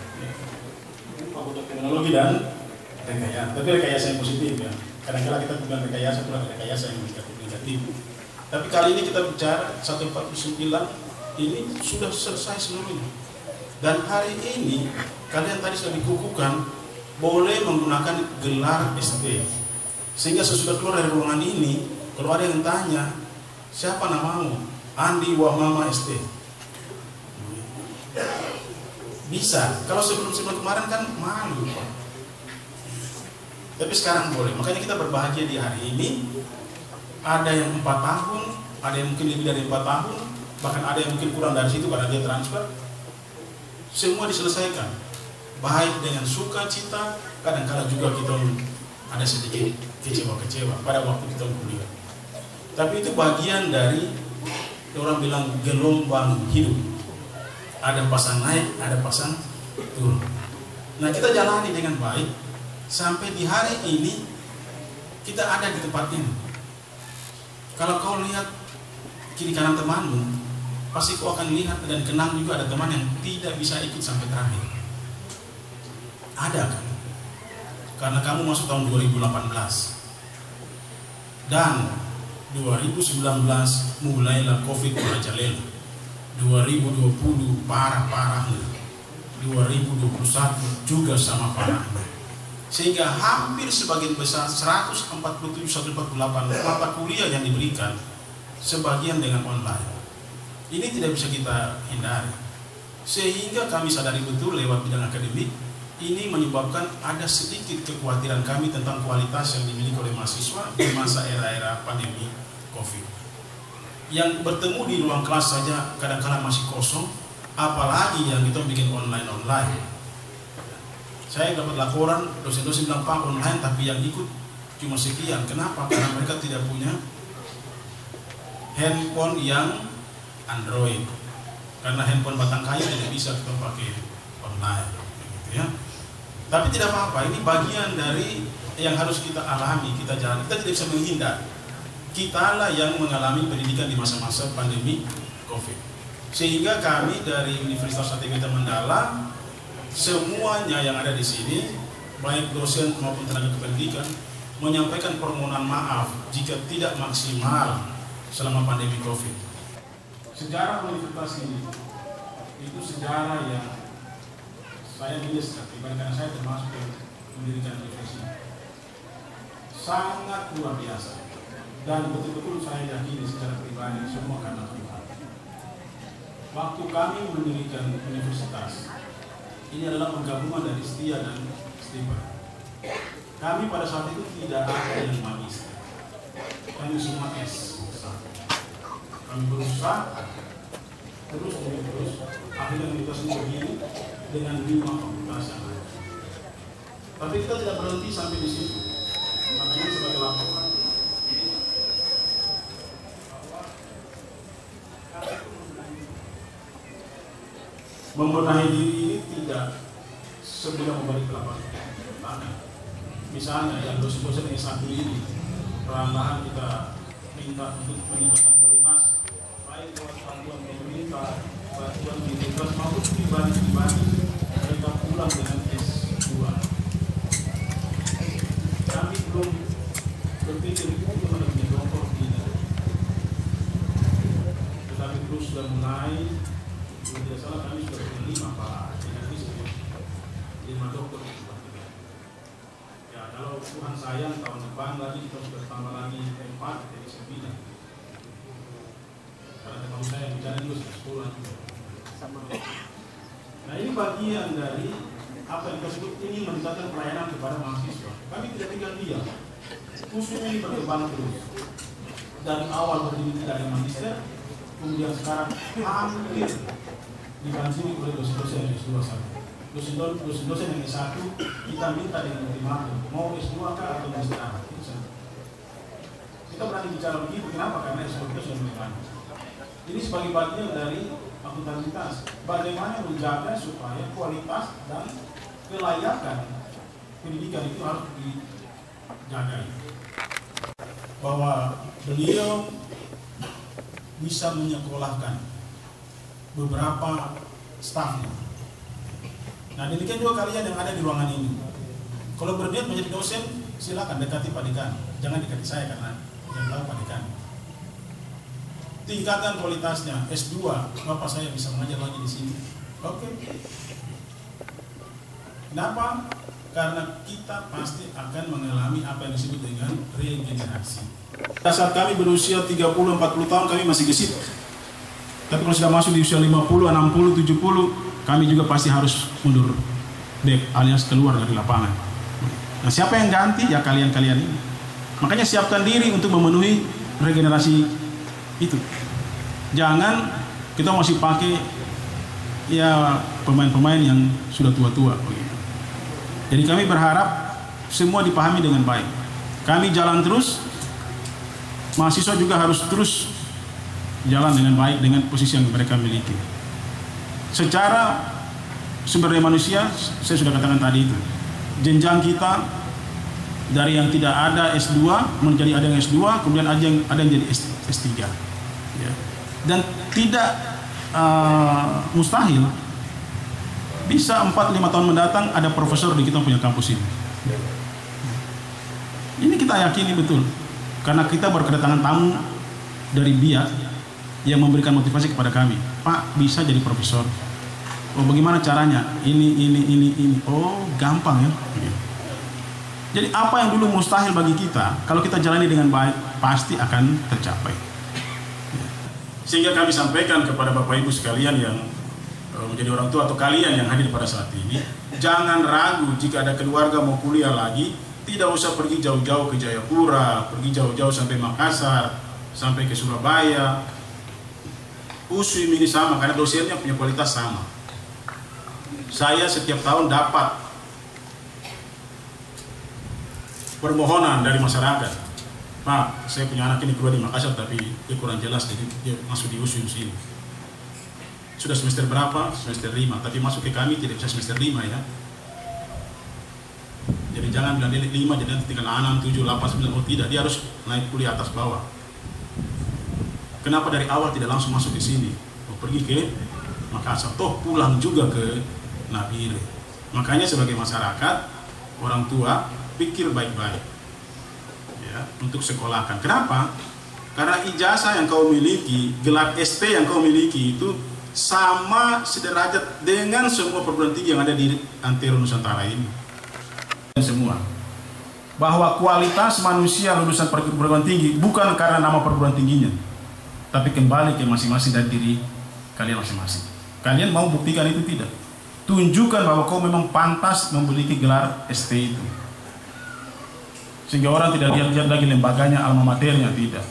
Fakultas kriminologi dan rekayasa, tapi rekayasa yang positif ya. Kadang-kadang kita bukan rekayasa, bukan rekayasa yang negatif. Tapi kali ini kita bicara 149 ini sudah selesai seluruhnya. Dan hari ini kalian tadi sudah dikukuhkan boleh menggunakan gelar ST. Sehingga sesudah keluar dari ruangan ini, kalau ada yang tanya, siapa namamu? Andi Wahmama ST. Bisa. Kalau sebelum kemarin kan malu. Tapi sekarang boleh. Makanya kita berbahagia di hari ini. Ada yang 4 tahun, ada yang mungkin lebih dari 4 tahun, bahkan ada yang mungkin kurang dari situ karena dia transfer. Semua diselesaikan. Baik dengan sukacita, kadang-kadang juga kita ada sedikit kecewa-kecewa pada waktu kita kuliah. Tapi itu bagian dari orang bilang gelombang hidup. Ada pasang naik, ada pasang turun. Nah, kita jalani dengan baik sampai di hari ini kita ada di tempat ini. Kalau kau lihat kiri kanan temanmu, pasti kau akan lihat dan kenal juga ada teman yang tidak bisa ikut sampai terakhir. Ada kan? Karena kamu masuk tahun 2018 dan 2019 mulailah COVID merajalela. 2020 parah-parahnya. 2021 juga sama parahnya. Sehingga hampir sebagian besar 147-148 mata kuliah yang diberikan sebagian dengan online. Ini tidak bisa kita hindari. Sehingga kami sadari betul lewat bidang akademik ini menyebabkan ada sedikit kekhawatiran kami tentang kualitas yang dimiliki oleh mahasiswa di masa era-era pandemi COVID. Yang bertemu di ruang kelas saja kadang-kadang masih kosong, apalagi yang kita bikin online. Saya dapat laporan dosen-dosen bilang, Pak, online tapi yang ikut cuma sekian. Kenapa? Karena mereka tidak punya handphone yang Android. Karena handphone batang kayu tidak bisa kita pakai online. Gitu ya. Tapi tidak apa-apa, ini bagian dari yang harus kita alami, kita jalani. Kita tidak bisa menghindar. Kita lah yang mengalami pendidikan di masa-masa pandemi COVID. Sehingga kami dari Universitas Satya Mandala, semuanya yang ada di sini, baik dosen maupun tenaga kependidikan, menyampaikan permohonan maaf jika tidak maksimal selama pandemi COVID. Sejarah universitas ini itu sejarah yang saya nulis karena saya termasuk yang mendirikan universitas. Sangat luar biasa dan betul-betul saya yakini secara pribadi semua karena Tuhan. Waktu kami mendirikan universitas, ini adalah penggabungan dari Setia dan Stephen. Kami pada saat itu tidak ada yang magister. Kami semua S. Kami berusaha terus, akhirnya kita semua begini dengan 5 fakultas yang ada. Tapi kita tidak berhenti sampai di situ. Makanya sebagai laporan, membenahi diri ini tidak semudah membalik telapak tangan. Misalnya yang dosen-dosen S1 ini perlahan kita minta untuk meningkatkan kualitas baik lewat bantuan pemerintah, bantuan universitas maupun pribadi-pribadi mereka pulang dengan S2. Kami belum berpikir untuk menjadi doktor tidak, tetapi terus sudah mulai. Kalau tidak salah kami sudah punya 5 Pak, dengan riset 5 dokter. Ya kalau Tuhan sayang tahun depan lagi kita sudah tambah lagi 4 jadi 9. Karena teman saya yang bicara juga sudah 10 juga. Nah ini bagian dari apa yang kita sebut ini meningkatkan pelayanan kepada mahasiswa. Kami tidak tinggal diam. Khususnya ini berkembang terus. Dari awal berdiri dari magister, kemudian sekarang hampir dibantu oleh dosen-dosen yang S2 saja. Dosen-dosen yang S1 kita minta dengan ultimatum mau S2 kah atau magister apa? Itu saja. Kita berani bicara begitu, kenapa? Karena S2 kita sudah mulai. Ini sebagai bagian dari akuntabilitas. Bagaimana menjaga supaya kualitas dan kelayakan pendidikan itu harus dijaga. Bahwa beliau bisa menyekolahkan beberapa stafnya. Nah, demikian juga kalian yang ada di ruangan ini. Kalau berniat menjadi dosen, silakan dekati Pak Dekan. Jangan dekati saya karena yang tahu Pak Dekan. Tingkatkan kualitasnya. S2, Bapak saya bisa mengajar lagi di sini. Oke. Kenapa? Karena kita pasti akan mengalami apa yang disebut dengan regenerasi. Pada saat kami berusia 30-40 tahun kami masih gesit. Tapi kalau sudah masuk di usia 50, 60, 70, kami juga pasti harus mundur back alias keluar dari lapangan. Nah, siapa yang ganti? Ya kalian-kalian ini. Makanya siapkan diri untuk memenuhi regenerasi itu. Jangan kita masih pakai ya pemain-pemain yang sudah tua-tua begitu. Jadi kami berharap semua dipahami dengan baik. Kami jalan terus, mahasiswa juga harus terus jalan dengan baik dengan posisi yang mereka miliki. Secara sumber daya manusia, saya sudah katakan tadi itu, jenjang kita dari yang tidak ada S2 menjadi ada yang S2, kemudian ada yang jadi S3. Ya. Dan tidak mustahil bisa 4-5 tahun mendatang ada profesor di kita punya kampus ini. Ini kita yakini betul, karena kita baru kedatangan tamu dari BIA yang memberikan motivasi kepada kami. Pak, bisa jadi profesor. Oh, bagaimana caranya? Ini. Oh, gampang ya. Jadi apa yang dulu mustahil bagi kita, kalau kita jalani dengan baik, pasti akan tercapai. Sehingga kami sampaikan kepada Bapak Ibu sekalian yang menjadi orang tua atau kalian yang hadir pada saat ini, jangan ragu jika ada keluarga mau kuliah lagi, tidak usah pergi jauh-jauh ke Jayapura, pergi jauh-jauh sampai Makassar, sampai ke Surabaya. USUIM ini sama karena dosennya punya kualitas sama. Saya setiap tahun dapat permohonan dari masyarakat, Pak, saya punya anak ini keluar di Makassar tapi dia kurang jelas, jadi dia masuk di USUIM sini. Sudah semester berapa? Semester 5, tapi masuk ke kami tidak bisa semester 5 ya. Jadi jangan bilang dia 5, jadi nanti tinggal 6, 7, 8, 9, oh tidak, dia harus naik kuliah atas bawah. Kenapa dari awal tidak langsung masuk di sini? Oh, pergi ke Makassar, toh pulang juga ke Nabire. Makanya sebagai masyarakat, orang tua, pikir baik-baik ya, untuk sekolahkan. Kenapa? Karena ijazah yang kau miliki, gelar ST yang kau miliki itu sama sederajat dengan semua perguruan tinggi yang ada di antero Nusantara ini. Semua bahwa kualitas manusia lulusan perguruan tinggi bukan karena nama perguruan tingginya, tapi kembali ke masing-masing dari diri kalian masing-masing. Kalian mau buktikan itu tidak? Tunjukkan bahwa kau memang pantas memiliki gelar ST itu, sehingga orang tidak lihat lagi lembaganya, alma maternya, tidak.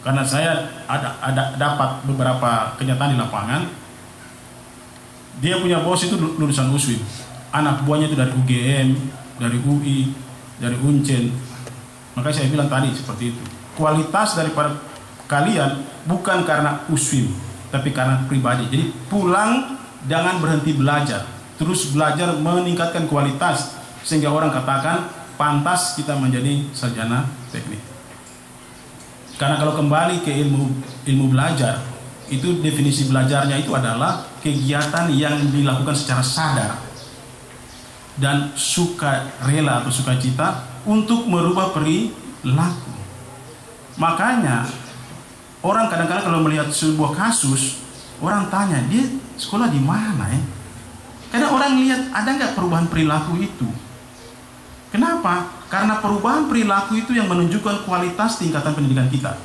Karena saya ada dapat beberapa kenyataan di lapangan, dia punya bos itu lulusan USUIM, anak buahnya itu dari UGM, dari UI, dari UNCEN. Makanya saya bilang tadi seperti itu. Kualitas daripada kalian bukan karena USUIM, tapi karena pribadi. Jadi pulang jangan berhenti belajar, terus belajar meningkatkan kualitas sehingga orang katakan pantas kita menjadi sarjana teknik. Karena kalau kembali ke ilmu belajar, itu definisi belajarnya itu adalah kegiatan yang dilakukan secara sadar dan sukarela atau sukacita untuk merubah perilaku. Makanya orang kadang-kadang kalau melihat sebuah kasus, orang tanya, dia sekolah di mana ya? Karena orang lihat ada nggak perubahan perilaku itu. Kenapa? Karena perubahan perilaku itu yang menunjukkan kualitas tingkatan pendidikan kita.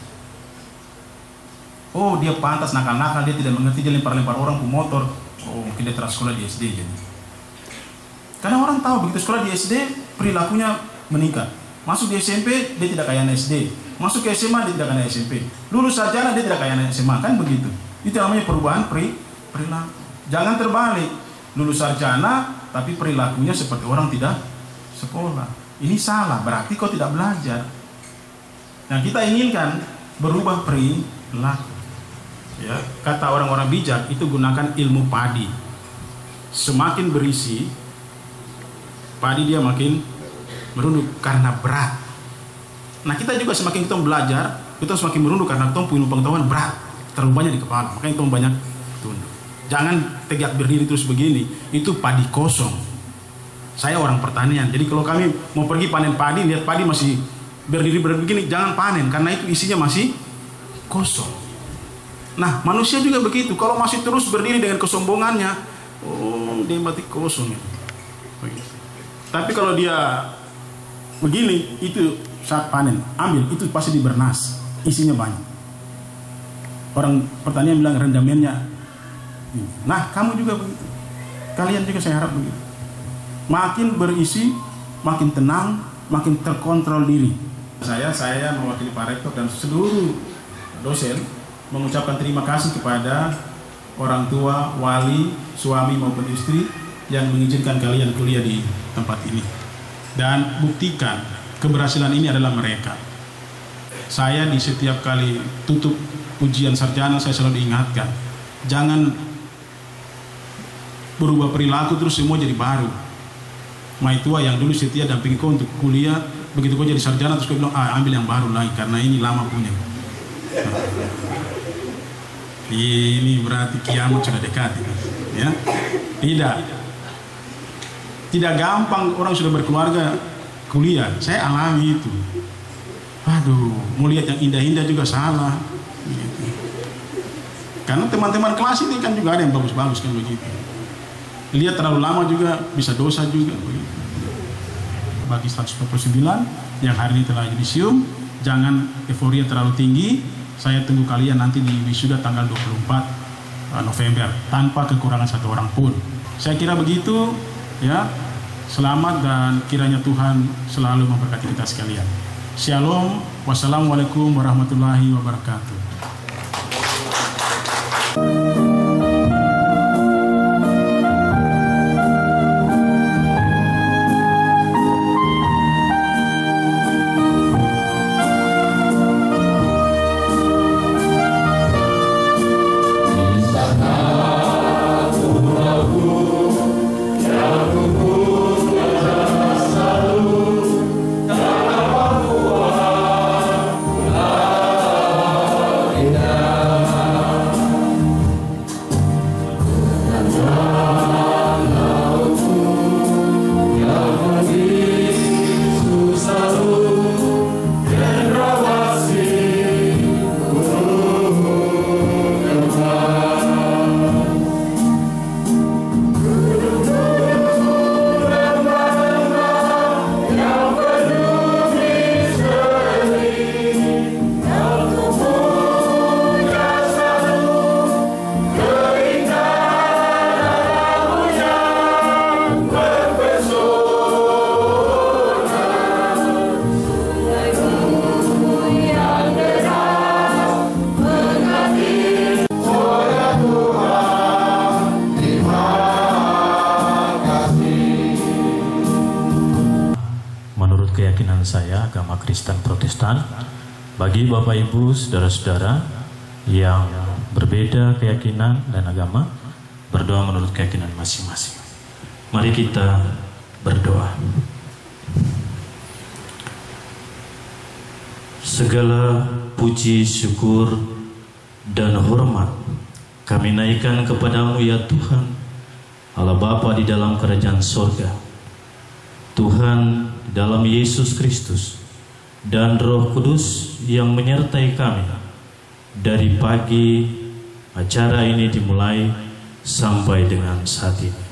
Oh, dia pantas nakal-nakal, dia tidak mengerti, dia lempar-lempar orang ke motor. Oh, mungkin dia terus sekolah di SD jadi. Karena orang tahu begitu sekolah di SD perilakunya meningkat. Masuk di SMP dia tidak kayak anak SD. Masuk ke SMA dia tidak kayak SMP. Lulus sarjana dia tidak kayak anak SMA, kan begitu. Itu namanya perubahan perilaku. Jangan terbalik. Lulus sarjana tapi perilakunya seperti orang tidak sekolah. Ini salah, berarti kau tidak belajar. Nah, kita inginkan berubah perilaku. Ya, kata orang-orang bijak itu gunakan ilmu padi. Semakin berisi padi dia makin merunduk karena berat. Nah, kita juga semakin kita belajar, kita semakin merunduk karena kita punya pengetahuan berat. terlalu banyak di kepala, makanya itu banyak tunduk. Jangan tegak berdiri terus begini, itu padi kosong. Saya orang pertanian, jadi kalau kami mau pergi panen padi, lihat padi masih berdiri begini, jangan panen, karena itu isinya masih kosong. Nah, manusia juga begitu, kalau masih terus berdiri dengan kesombongannya, oh, dia mati kosong. Begitu. Tapi kalau dia begini, itu saat panen, ambil, itu pasti dibernas, isinya banyak. Orang pertanian bilang rendamannya. Nah, kamu juga begitu. Kalian juga saya harap begitu. Makin berisi, makin tenang, makin terkontrol diri. Saya mewakili Pak Rektor dan seluruh dosen mengucapkan terima kasih kepada orang tua, wali, suami maupun istri yang mengizinkan kalian kuliah di tempat ini. Dan buktikan keberhasilan ini adalah mereka. Saya di setiap kali tutup ujian sarjana saya selalu diingatkan, jangan berubah perilaku terus semua jadi baru. Mai tua yang dulu setia dampingi kau untuk kuliah, begitu kau jadi sarjana terus kau bilang ambil yang baru lagi karena ini lama punya. Ini berarti kiamat sudah dekat, ya? Tidak gampang orang sudah berkeluarga kuliah. Saya alami itu. Aduh, mau lihat yang indah-indah juga salah. Gitu. Karena teman-teman kelas ini kan juga ada yang bagus-bagus kan begitu. Lihat terlalu lama juga bisa dosa juga. Begitu. Bagi 149 yang hari ini telah yudisium, jangan euforia terlalu tinggi. Saya tunggu kalian nanti di wisuda tanggal 24 November tanpa kekurangan satu orang pun. Saya kira begitu, ya. Selamat dan kiranya Tuhan selalu memberkati kita sekalian. Shalom, wassalamualaikum warahmatullahi wabarakatuh. Saya agama Kristen Protestan. Bagi Bapak Ibu saudara-saudara yang berbeda keyakinan dan agama, berdoa menurut keyakinan masing-masing. Mari kita berdoa. Segala puji, syukur, dan hormat kami naikkan kepadamu ya Tuhan, Allah Bapa di dalam kerajaan surga, Tuhan dalam Yesus Kristus dan Roh Kudus yang menyertai kami dari pagi acara ini dimulai sampai dengan saat ini.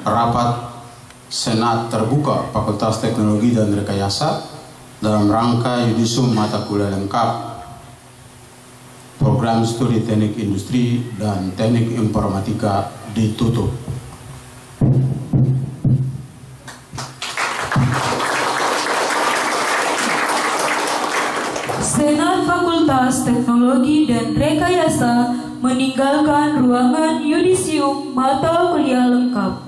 Rapat Senat terbuka Fakultas Teknologi dan Rekayasa dalam rangka yudisium mata kuliah lengkap program studi teknik industri dan teknik informatika ditutup. Senat Fakultas Teknologi dan Rekayasa meninggalkan ruangan yudisium mata kuliah lengkap.